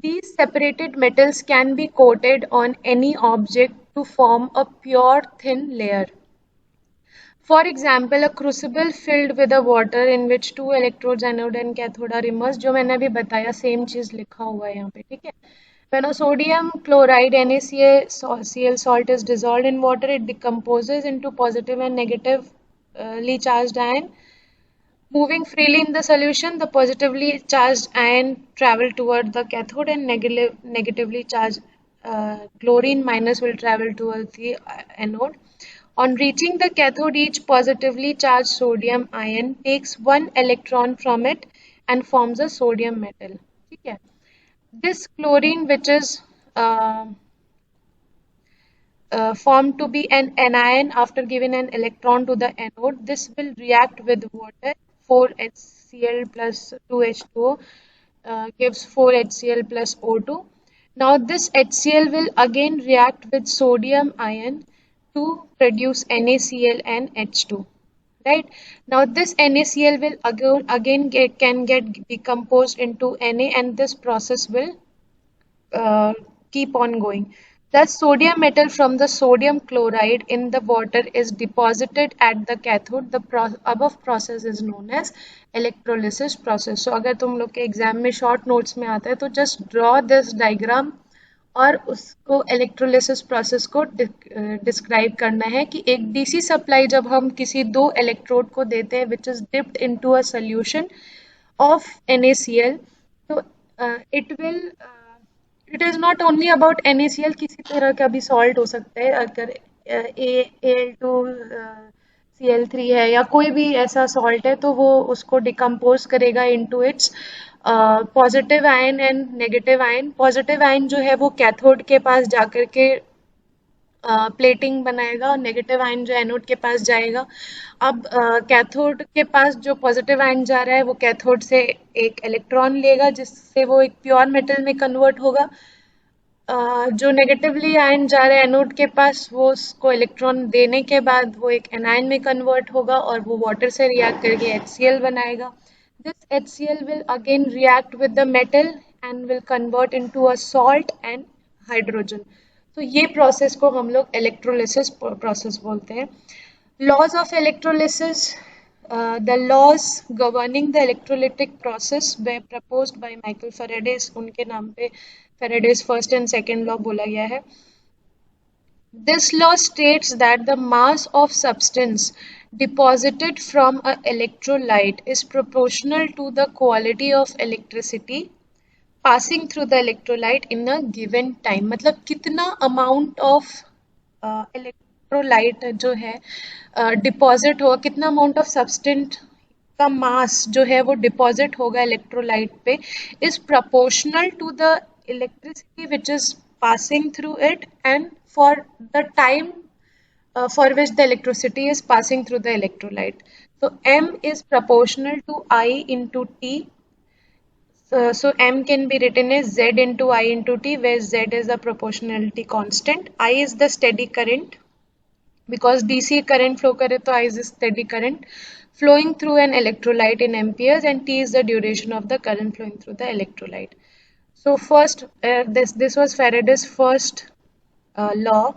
These separated metals can be coated on any object to form a pure thin layer. For example, a crucible filled with a water in which two electrodes, anode and cathode, are immersed. जो मैंने अभी बताया same चीज लिखा हुआ है यहाँ पे, ठीक है. When a sodium chloride NaCl salt is dissolved in water, it decomposes into positive and negatively charged ion. Moving freely in the solution, the positively charged ion travel toward the cathode and negatively charged chlorine minus will travel towards the anode. On reaching the cathode, each positively charged sodium ion takes one electron from it and forms a sodium metal. ठीक है? This chlorine, which is formed to be an anion after giving an electron to the anode, this will react with water. 4HCl plus 2H2O gives 4HCl plus O2. Now this HCl will again react with sodium ion to produce NaCl and H2. Right? Now this NaCl will again can get decomposed into Na, and this process will keep on going. Thus, sodium metal from the sodium chloride in the water is deposited at the cathode. The above process is known as electrolysis process. So, अगर तुम लोग के exam में short notes में आता है तो just draw this diagram और उसको इलेक्ट्रोलिसिस प्रोसेस को डिस्क्राइब करना है कि एक डीसी सप्लाई जब हम किसी दो इलेक्ट्रोड को देते हैं which is dipped into a solution of NaCl, तो it is not only about NaCl, किसी तरह का भी सॉल्ट हो सकता है. अगर Al2Cl3 है या कोई भी ऐसा सॉल्ट है तो वो उसको डिकम्पोज करेगा into its positive ion and negative ion. Positive ion जो है वो कैथोड के पास जाकर के प्लेटिंग बनाएगा और नेगेटिव आयन जो एनोड के पास जाएगा. अब कैथोड के पास जो पॉजिटिव आयन जा रहा है वो कैथोड से एक इलेक्ट्रॉन लेगा जिससे वो एक प्योर मेटल में कन्वर्ट होगा. जो नेगेटिवली आयन जा रहा है एनोड के पास वो उसको इलेक्ट्रॉन देने के बाद वो एक एनायन में कन्वर्ट होगा और वो वाटर से रिएक्ट करके HCl बनाएगा. This HCl will again react with the metal and will convert into a salt and hydrogen. तो ये प्रोसेस को हम लोग इलेक्ट्रोलिसिस प्रोसेस बोलते हैं. Laws of electrolysis, the laws governing the electrolytic process वे प्रपोज्ड बाय माइकल फेराडेज. उनके नाम पे Faraday's first and second law बोला गया है. This law states that the mass of substance deposited from an electrolyte is proportional to the quality of electricity passing through the electrolyte in a given time. मतलब कितना amount of electrolyte जो है deposit होगा, कितना amount of substance का mass जो है वो deposit होगा electrolyte पे is proportional to the electricity which is passing through it and for the time for which the electricity is passing through the electrolyte. So M is proportional to I into T. So M can be written as Z into I into T, where Z is the proportionality constant. I is the steady current because DC current flow करे तो I is the steady current flowing through an electrolyte in amperes, and T is the duration of the current flowing through the electrolyte. So first, this was Faraday's first law.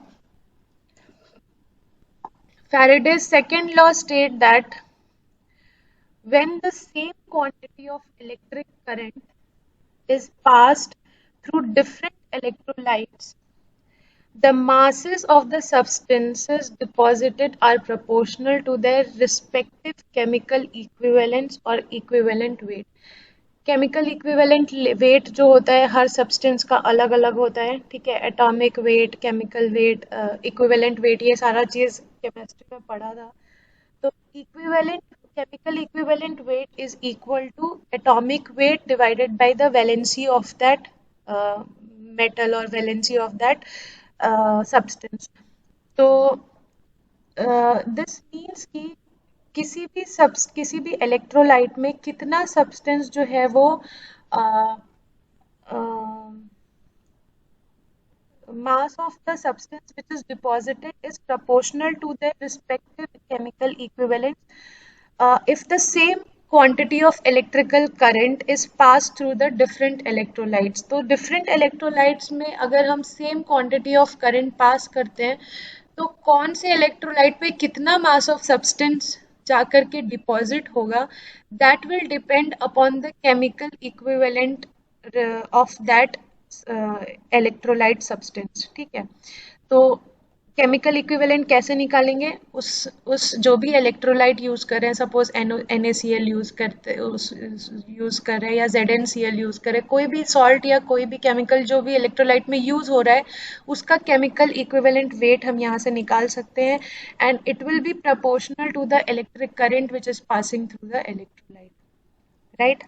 Faraday's second law states that when the same quantity of electric current is passed through different electrolytes, the masses of the substances deposited are proportional to their respective chemical equivalents or equivalent weight. Chemical equivalent wait जो होता है हर substance का अलग अलग होता है. ठीक है, atomic weight, chemical weight, equivalent weight, ये सारा चीज केमिस्ट्री में पढ़ा था. तो equivalent chemical equivalent weight is equal to atomic weight divided by the valency of that metal और वैलेंसी ऑफ दैट सब्सटेंस. तो दिस मीन्स कि किसी भी इलेक्ट्रोलाइट में कितना सब्सटेंस जो है वो mass of the substance which is deposited is proportional to their respective chemical equivalents if the same quantity of electrical current is passed through the different electrolytes. तो different electrolytes में अगर हम same quantity of current pass करते हैं तो कौन से electrolyte पे कितना mass of substance जाकर के डिपॉजिट होगा, that will depend upon the chemical equivalent of that electrolyte substance, ठीक है। तो केमिकल इक्विवेलेंट कैसे निकालेंगे? उस जो भी इलेक्ट्रोलाइट यूज कर रहे हैं, सपोज NaCl यूज कर रहे हैं या ZnCl यूज कर रहे हैं, कोई भी सॉल्ट या कोई भी केमिकल जो भी इलेक्ट्रोलाइट में यूज हो रहा है, उसका केमिकल इक्विवेलेंट वेट हम यहाँ से निकाल सकते हैं, and it will be proportional to the electric current which is passing through the electrolyte, right?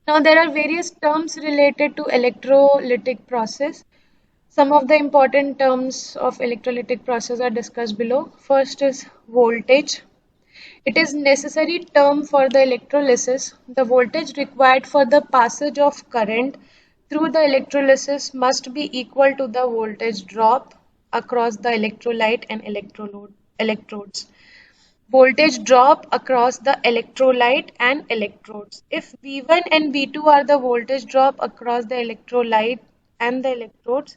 Now there are various terms related to electrolytic process. Some of the important terms of electrolytic process are discussed below. First is voltage. It is necessary term for the electrolysis. The voltage required for the passage of current through the electrolysis must be equal to the voltage drop across the electrolyte and electrodes. Voltage drop across the electrolyte and electrodes. If V1 and V2 are the voltage drop across the electrolyte and the electrodes,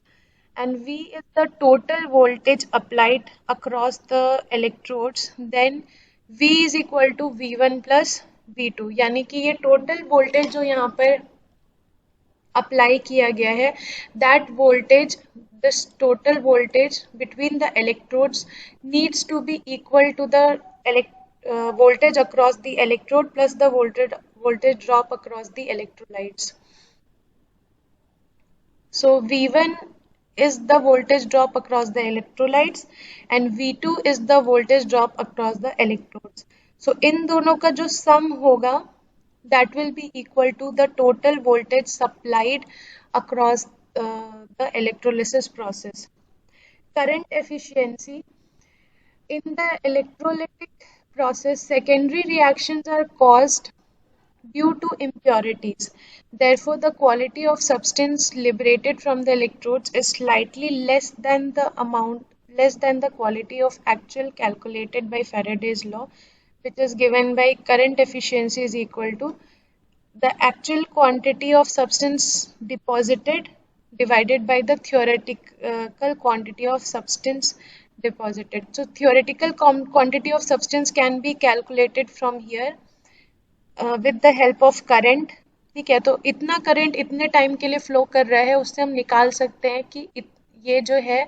and V is the total voltage applied across the electrodes, then V is equal to V1 plus V2. यानी कि ये total voltage जो यहाँ पर apply किया गया है, that voltage, this total voltage between the electrodes needs to be equal to the voltage across the electrode plus the voltage drop across the electrolytes. So V1 is the voltage drop across the electrolytes and V2 is the voltage drop across the electrodes. So इन दोनों का जो sum होगा, that will be equal to the total voltage supplied across the electrolysis process. Current efficiency. In the electrolytic process, secondary reactions are caused due to impurities. Therefore, the quality of substance liberated from the electrodes is slightly less than the quality of actual calculated by Faraday's law, which is given by current efficiency is equal to the actual quantity of substance deposited divided by the theoretical quantity of substance deposited. So theoretical quantity of substance can be calculated from here with the help of current, ठीक है। तो इतना current इतने time के लिए flow कर रहा है, उससे हम निकाल सकते हैं कि ये जो है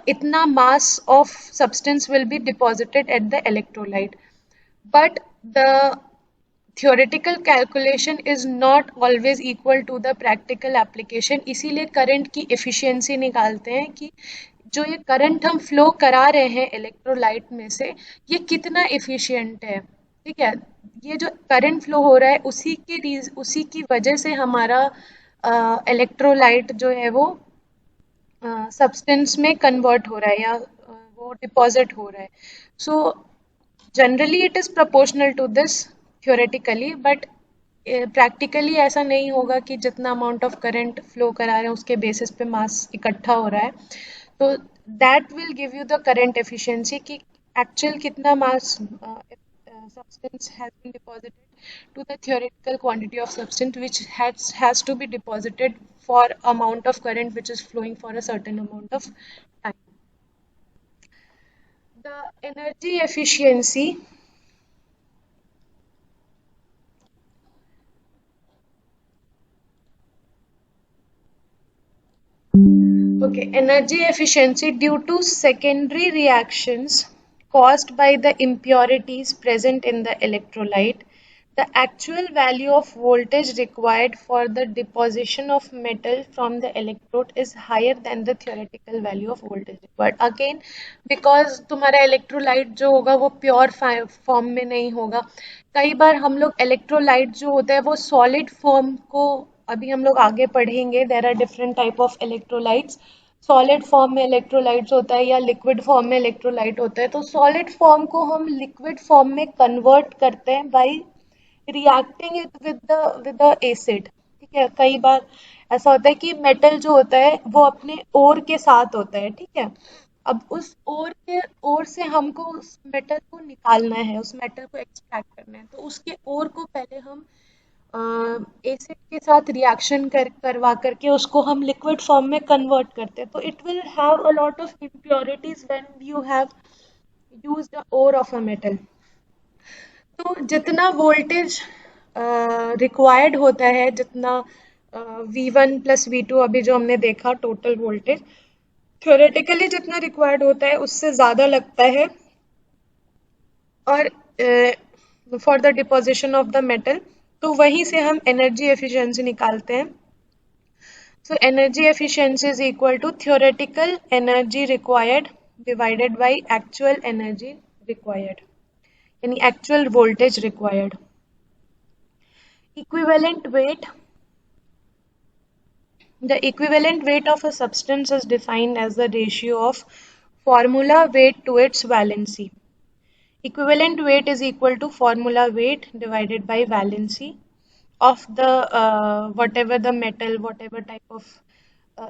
इतना mass of substance will be deposited at the electrolyte, but the theoretical calculation is not always equal to the practical application. इसीलिए करंट की efficiency निकालते हैं कि जो ये करंट हम फ्लो करा रहे हैं इलेक्ट्रोलाइट में से, ये कितना एफिशिएंट है, ठीक है। ये जो करंट फ्लो हो रहा है उसी की वजह से हमारा इलेक्ट्रोलाइट जो है वो सब्सटेंस में कन्वर्ट हो रहा है या वो डिपॉजिट हो रहा है। So generally it is proportional to this theoretically, but practically ऐसा नहीं होगा कि जितना amount of current flow करा रहे हैं उसके basis पे mass इकट्ठा हो रहा है। तो that will give you the current efficiency कि actual कितना mass substance has been deposited to the theoretical quantity of substance which has to be deposited for amount of current which is flowing for a certain amount of time. The energy efficiency energy efficiency due to secondary reactions caused by the impurities present in the electrolyte. The actual value of voltage required for the deposition of metal from the electrode is higher than the theoretical value of voltage required. Again, because तुम्हारा electrolyte जो होगा वो pure form में नहीं होगा। कई बार हम लोग electrolyte जो होता है वो solid form को, अभी हम लोग आगे पढ़ेंगे, there are different type of electrolytes. Solid form में इलेक्ट्रोलाइट्स होता है या लिक्विड फॉर्म में इलेक्ट्रोलाइट होता है। तो सॉलिड फॉर्म को हम लिक्विड फॉर्म में कन्वर्ट करते हैं bye reacting it with the acid, ठीक है। कई बार ऐसा होता है कि मेटल जो होता है वो अपने ओर के साथ होता है, ठीक है। अब उस ओर से हमको उस मेटल को निकालना है, उस मेटल को एक्सट्रैक्ट करना है, तो उसके ओर को पहले हम एसिड के साथ रिएक्शन करवा करके उसको हम लिक्विड फॉर्म में कन्वर्ट करते हैं। तो it will have a lot of impurities when you have used the ore of a metal. तो जितना वोल्टेज रिक्वायर्ड होता है, जितना V1 प्लस V2 अभी जो हमने देखा टोटल वोल्टेज थ्योरेटिकली जितना रिक्वायर्ड होता है उससे ज़्यादा लगता है और for the deposition of the metal, तो वहीं से हम एनर्जी एफिशिएंसी निकालते हैं. So energy efficiency is equal to theoretical energy required divided by actual energy required, यानी actual voltage required. Equivalent weight. The equivalent weight of a substance is defined as the ratio of formula weight to its valency. Equivalent weight is equal to formula weight divided by valency of the whatever the metal, whatever type of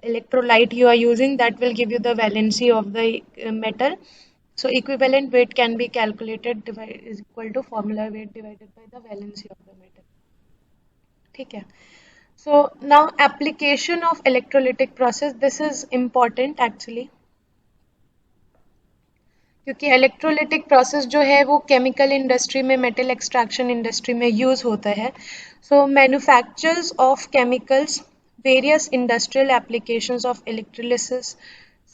electrolyte you are using, that will give you the valency of the metal. So equivalent weight can be calculated is equal to formula weight divided by the valency of the metal. ठीक है. So now application of electrolytic process, this is important actually, क्योंकि electrolytic process जो है वो chemical industry में, metal extraction industry में use होता है. So manufactures of chemicals, various industrial applications of electrolysis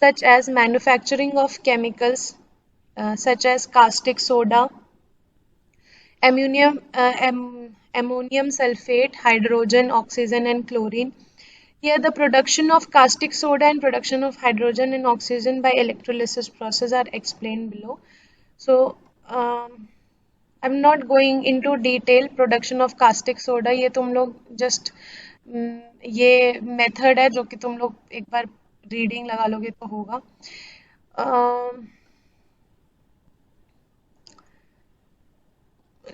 such as manufacturing of chemicals such as caustic soda, ammonium sulfate, hydrogen, oxygen and chlorine. Here the production of caustic soda and production of hydrogen and oxygen by electrolysis process are explained below. So I'm not going into detail production of caustic soda. ये तुम लोग just ये method है जो कि तुम लोग एक बार reading लगा लोगे तो होगा.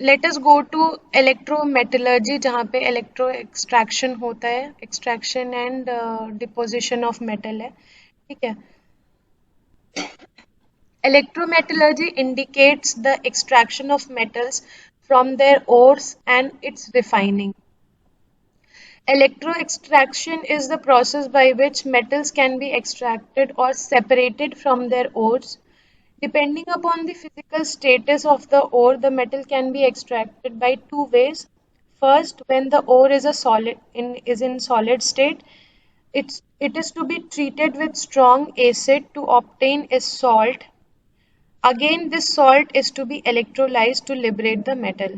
Let us go to electrometallurgy, जहाँ पे इलेक्ट्रो एक्सट्रैक्शन होता है, extraction and deposition of metal है. ठीक है. Electrometallurgy indicates the extraction of metals from their ores and its refining. Electro extraction is the process by which metals can be extracted or separated from their ores. Depending upon the physical status of the ore, the metal can be extracted by two ways. First, when the ore is in solid state, it is to be treated with strong acid to obtain a salt. Again, this salt is to be electrolyzed to liberate the metal.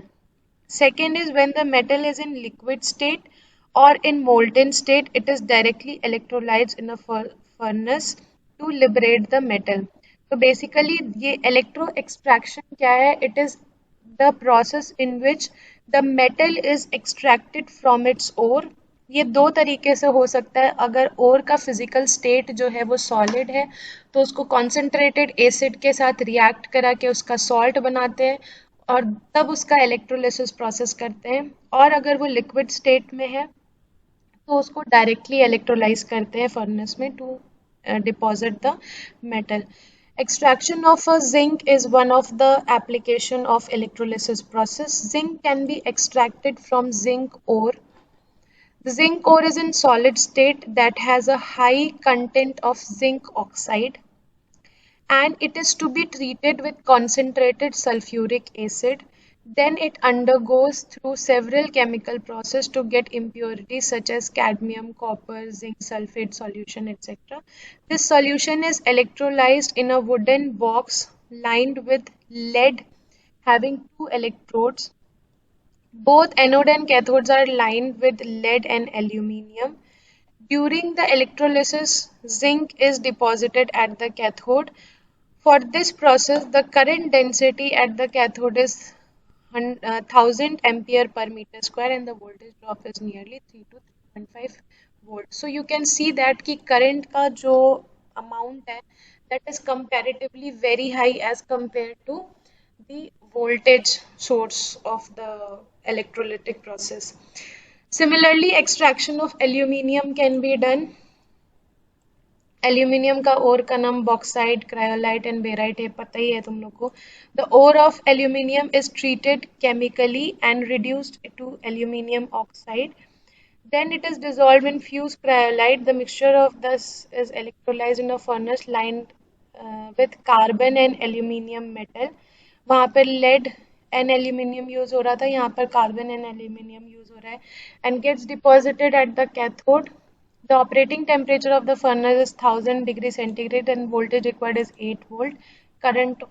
Second is when the metal is in liquid state or in molten state, it is directly electrolyzed in a furnace to liberate the metal. तो basically ये electro extraction क्या है? It is the process in which the metal is extracted from its ore. ये दो तरीके से हो सकता है. अगर ओर का फिजिकल स्टेट जो है वो सॉलिड है तो उसको कॉन्सेंट्रेटेड एसिड के साथ रिएक्ट करा के उसका सॉल्ट बनाते हैं और तब उसका इलेक्ट्रोलिसिस प्रोसेस करते हैं. और अगर वो लिक्विड स्टेट में है तो उसको डायरेक्टली इलेक्ट्रोलाइज करते हैं फर्नेस में to deposit the metal. Extraction of a zinc is one of the application of electrolysis process. Zinc can be extracted from zinc ore. The zinc ore is in solid state that has a high content of zinc oxide and it is to be treated with concentrated sulfuric acid. Then it undergoes through several chemical processes to get impurities such as cadmium, copper, zinc sulfate solution, etc. This solution is electrolyzed in a wooden box lined with lead having two electrodes. Both anode and cathodes are lined with lead and aluminium. During the electrolysis, zinc is deposited at the cathode. For this process, the current density at the cathode is 1000 ampere per meter square and the voltage drop is nearly 3 to 3.5 volt. So you can see that कि current का जो amount है that is comparatively very high as compared to the voltage source of the electrolytic process. Similarly, extraction of aluminium can be done. Aluminium का ओर का नाम bauxite, cryolite and barite है, पता ही है तुम लोग को. The ore of aluminium is treated chemically and reduced to aluminium oxide. Then it is dissolved in fused cryolite. The mixture of this is electrolyzed in a furnace lined with carbon and aluminium metal. वहाँ पर lead N aluminium use हो रहा था, यहाँ पर carbon and aluminium use हो रहा है, and gets deposited at the cathode. The operating temperature of the furnace is 1000 degree centigrade and voltage required is 8 volt. Current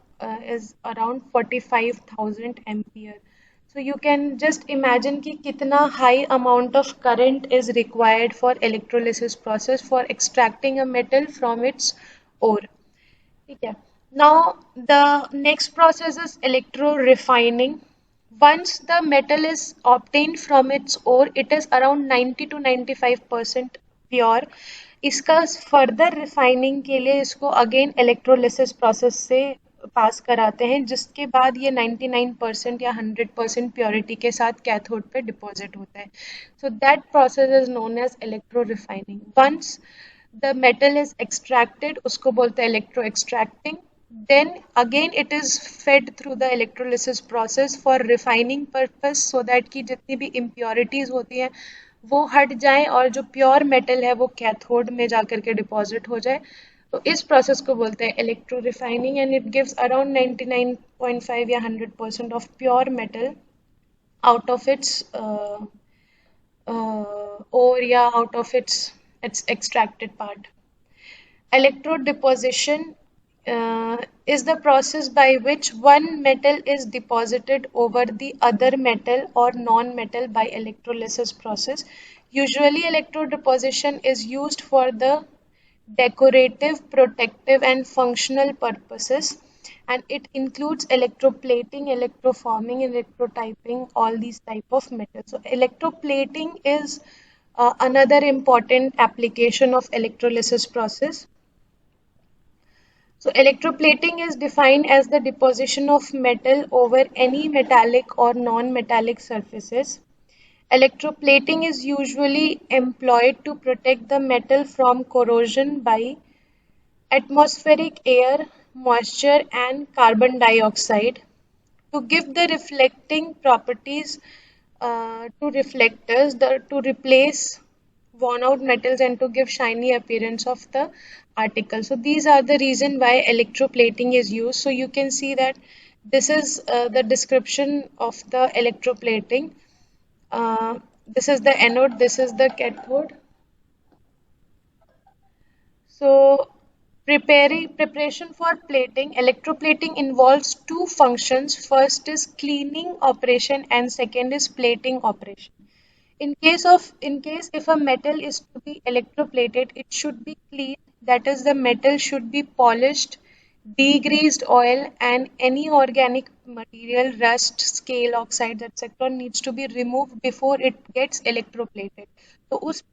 is around 45,000 ampere. So you can just imagine कि कितना high amount of current is required for electrolysis process for extracting a metal from its ore. ठीक है. Now the next process is electro refining. Once the metal is obtained from its ore, it is around 90 to 95% pure. इसका further refining के लिए इसको again electrolysis process से पास कराते हैं, जिसके बाद ये 99% या 100% प्योरिटी के साथ कैथोड पे डिपॉजिट होता है. So that process is known as electro refining. Once the metal is extracted, उसको बोलते हैं electro extracting. Then again it is fed through the electrolysis process for refining purpose so that कि जितनी भी impurities होती हैं वो हट जाएं और जो प्योर मेटल है वो कैथोड में जाकर के डिपॉजिट हो जाए. तो इस प्रोसेस को बोलते हैं electro refining and it gives around 99.5 या 100% of pure metal out of its ore या out of its extracted part. Electrode deposition is the process by which one metal is deposited over the other metal or non-metal by electrolysis process. Usually electrode deposition is used for the decorative, protective and functional purposes, and it includes electroplating, electroforming, electrotyping, all these type of metals. So electroplating is another important application of electrolysis process. So electroplating is defined as the deposition of metal over any metallic or non-metallic surfaces. Electroplating is usually employed to protect the metal from corrosion by atmospheric air, moisture and carbon dioxide, to give the reflecting properties to reflectors, to replace worn out metals and to give shiny appearance of the article. So these are the reason why electroplating is used. So you can see that this is the description of the electroplating. This is the anode, this is the cathode. So preparation for plating. Electroplating involves two functions. First is cleaning operation and second is plating operation. In case if a metal is to be electroplated, it should be cleaned. That is, the metal should be polished, degreased oil, and any organic material, rust, scale, oxides, etc. needs to be removed before it gets electroplated. तो उस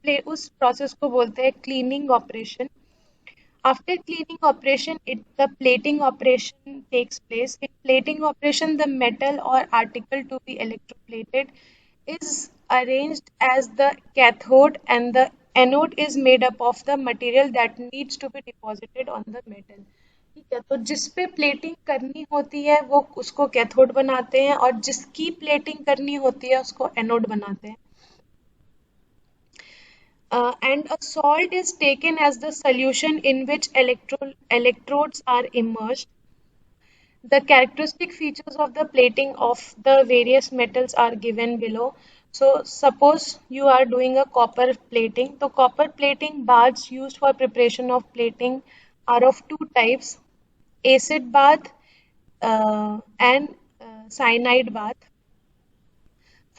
process को बोलते हैं cleaning operation. After cleaning operation, the plating operation takes place. In plating operation, the metal or article to be electroplated is arranged as the cathode and the anode is made up of the material that needs to be deposited on the metal. ठीक है, तो जिस पे plating करनी होती है वो उसको कैथोड बनाते हैं और जिसकी प्लेटिंग करनी होती है उसको एनोड बनाते हैं. And a salt is taken as the solution in which electrodes are immersed. The characteristic features of the plating of the various metals are given below. So suppose you are doing a copper plating. The copper plating baths used for preparation of plating are of two types: acid bath and cyanide bath.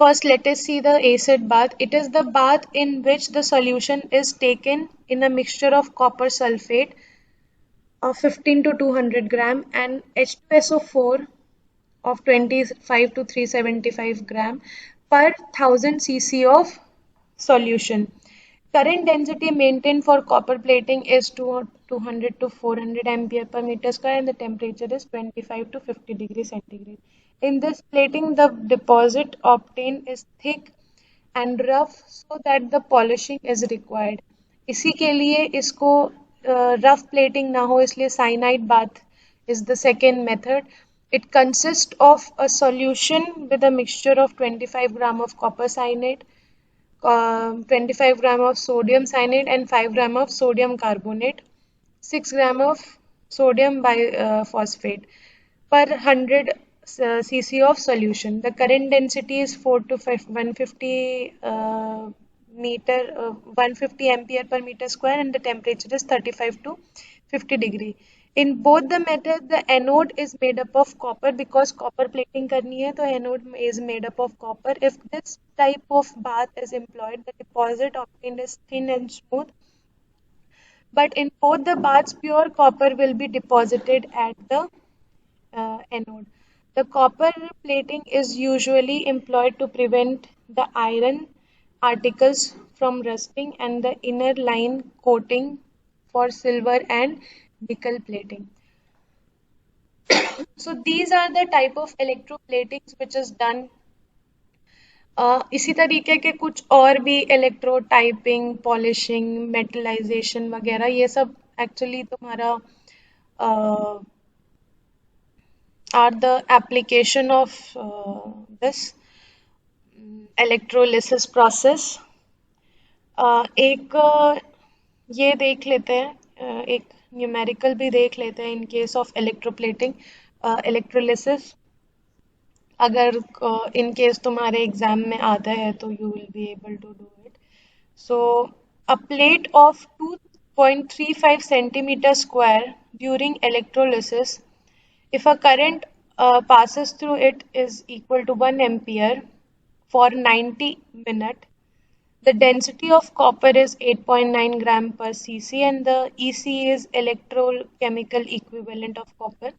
First, let us see the acid bath. It is the bath in which the solution is taken in a mixture of copper sulfate of 15 to 200 gram and H2SO4 of 25 to 375 gram per 1000 cc of solution. Current density maintained for copper plating is 200 to 400 ampere per meter square and the temperature is 25 to 50 degrees centigrade. In this plating, the deposit obtained is thick and rough so that the polishing is required. इसी के लिए इसको rough plating ना हो इसलिए cyanide bath is the second method. It consists of a solution with a mixture of 25 gram of copper cyanide, 25 gram of sodium cyanide and 5 gram of sodium carbonate, 6 gram of sodium biphosphate per 100 cc of solution. The current density is 4 to 150 150 ampere per meter square, and the temperature is 35 to 50 degree. In both the methods, the anode is made up of copper because copper plating करनी है, तो anode is made up of copper. If this type of bath is employed, the deposit obtained is thin and smooth. But in both the baths, pure copper will be deposited at the anode. The copper plating is usually employed to prevent the iron particles from rusting, and the inner line coating for silver and nickel plating. So these are the type of electroplatings which is done. इसी तरीके के कुछ और भी electro typing, polishing, metallisation वगैरह, ये सब actually तुम्हारा are the application of this electrolysis process. एक ये देख लेते हैं, एक न्यूमेरिकल भी देख लेते हैं in case of electroplating electrolysis. अगर इन केस तुम्हारे एग्जाम में आता है तो you will be able to do it. So a plate of 2.35 centimeter square during electrolysis, if a current passes through it is equal to 1 ampere for 90 minutes, the density of copper is 8.9 gram per cc, and the EC is electrochemical equivalent of copper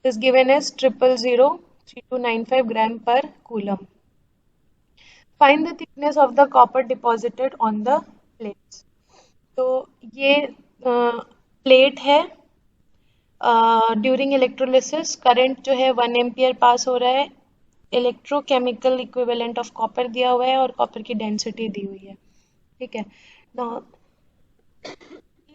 is given as 0.03295 gram per coulomb. Find the thickness of the copper deposited on the plates. तो ये plate है. During electrolysis current जो है 1 ampere पास हो रहा है. Electrochemical equivalent of copper दिया हुआ है और कॉपर की डेंसिटी दी हुई है. ठीक है. Now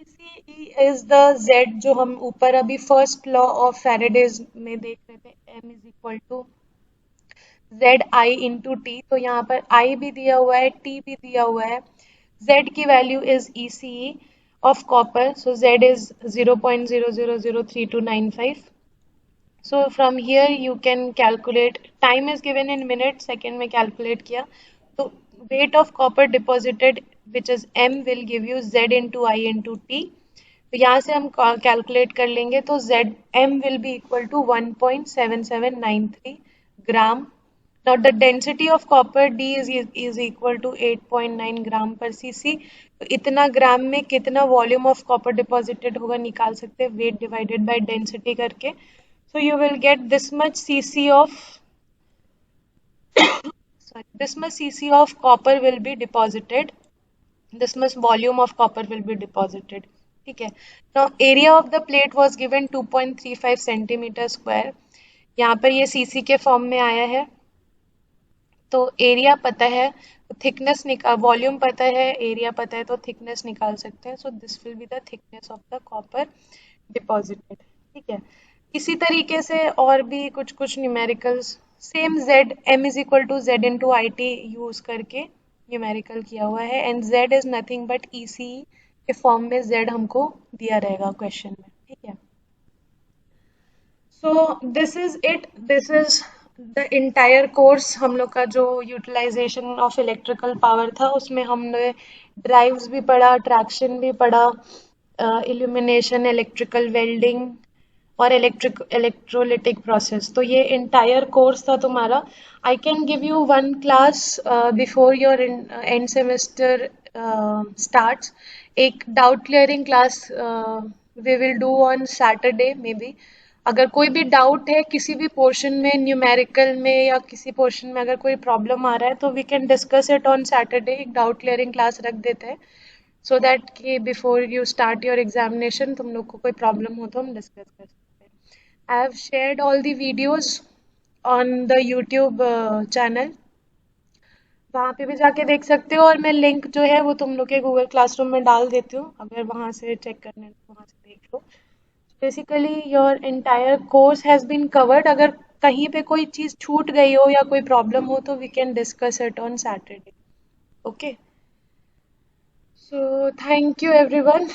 ECE is the Z जो हम ऊपर अभी फर्स्ट लॉ ऑफ फैराडेज में देख रहे थे, M is equal to ZI into T. तो यहाँ पर I भी दिया हुआ है, T भी दिया हुआ है. Z की value is ECE of copper, so Z is 0.003295. So from here you can calculate, time is given in minutes, second में calculate किया, तो weight of copper deposited which is M will give you Z into I into T. तो यहाँ से हम calculate कर लेंगे, तो Z M will be equal to 1.7793 gram. Now the density of copper D is equal to 8.9 gram per cc. तो इतना ग्राम में कितना वॉल्यूम ऑफ कॉपर डिपॉजिटेड होगा निकाल सकते हैं वेट डिवाइडेड बाय डेंसिटी करके. So you will get this much CC of copper will be deposited, this much volume of copper will be deposited. ठीक है. Now area of the plate was given 2.35 centimetre square. यहाँ पर ये CC के form में आया है, तो एरिया पता है, थिकनेस वॉल्यूम पता है, एरिया पता है, तो थिकनेस निकाल सकते हैं. So this will be the thickness of the copper deposited. ठीक है. इसी तरीके से और भी कुछ numericals same Z M is equal to Z into IT use करके न्यूमेरिकल किया हुआ है, and Z is nothing but ECE के फॉर्म में Z हमको दिया रहेगा क्वेश्चन में. ठीक है. So this is it, this is the entire course. हम लोग का जो यूटिलाइजेशन ऑफ इलेक्ट्रिकल पावर था उसमें हमने ड्राइव्स भी पढ़ा, ट्रैक्शन भी पढ़ा, इल्यूमिनेशन, इलेक्ट्रिकल वेल्डिंग और इलेक्ट्रोलिटिक प्रोसेस. तो ये इंटायर कोर्स था तुम्हारा. I can give you one class before your end semester starts. एक doubt clearing class we will do on Saturday maybe. अगर कोई भी डाउट है किसी भी पोर्शन में, न्यूमेरिकल में या किसी पोर्शन में अगर कोई प्रॉब्लम आ रहा है, तो we can discuss it on Saturday. एक डाउट क्लियरिंग क्लास रख देते हैं सो दैट कि before you start your examination तुम लोग को कोई प्रॉब्लम हो तो हम डिस्कस कर सकते हैं. I have shared all the videos on the YouTube channel, वहाँ पे भी जाके देख सकते हो, और मैं लिंक जो है वो तुम लोग के गूगल क्लासरूम में डाल देती हूँ. अगर वहाँ से चेक करना है तो वहाँ से देख लो. Basically your entire course has been covered. अगर कहीं पे कोई चीज़ छूट गई हो या कोई प्रॉब्लम हो तो we can discuss it on Saturday. Okay. So thank you everyone.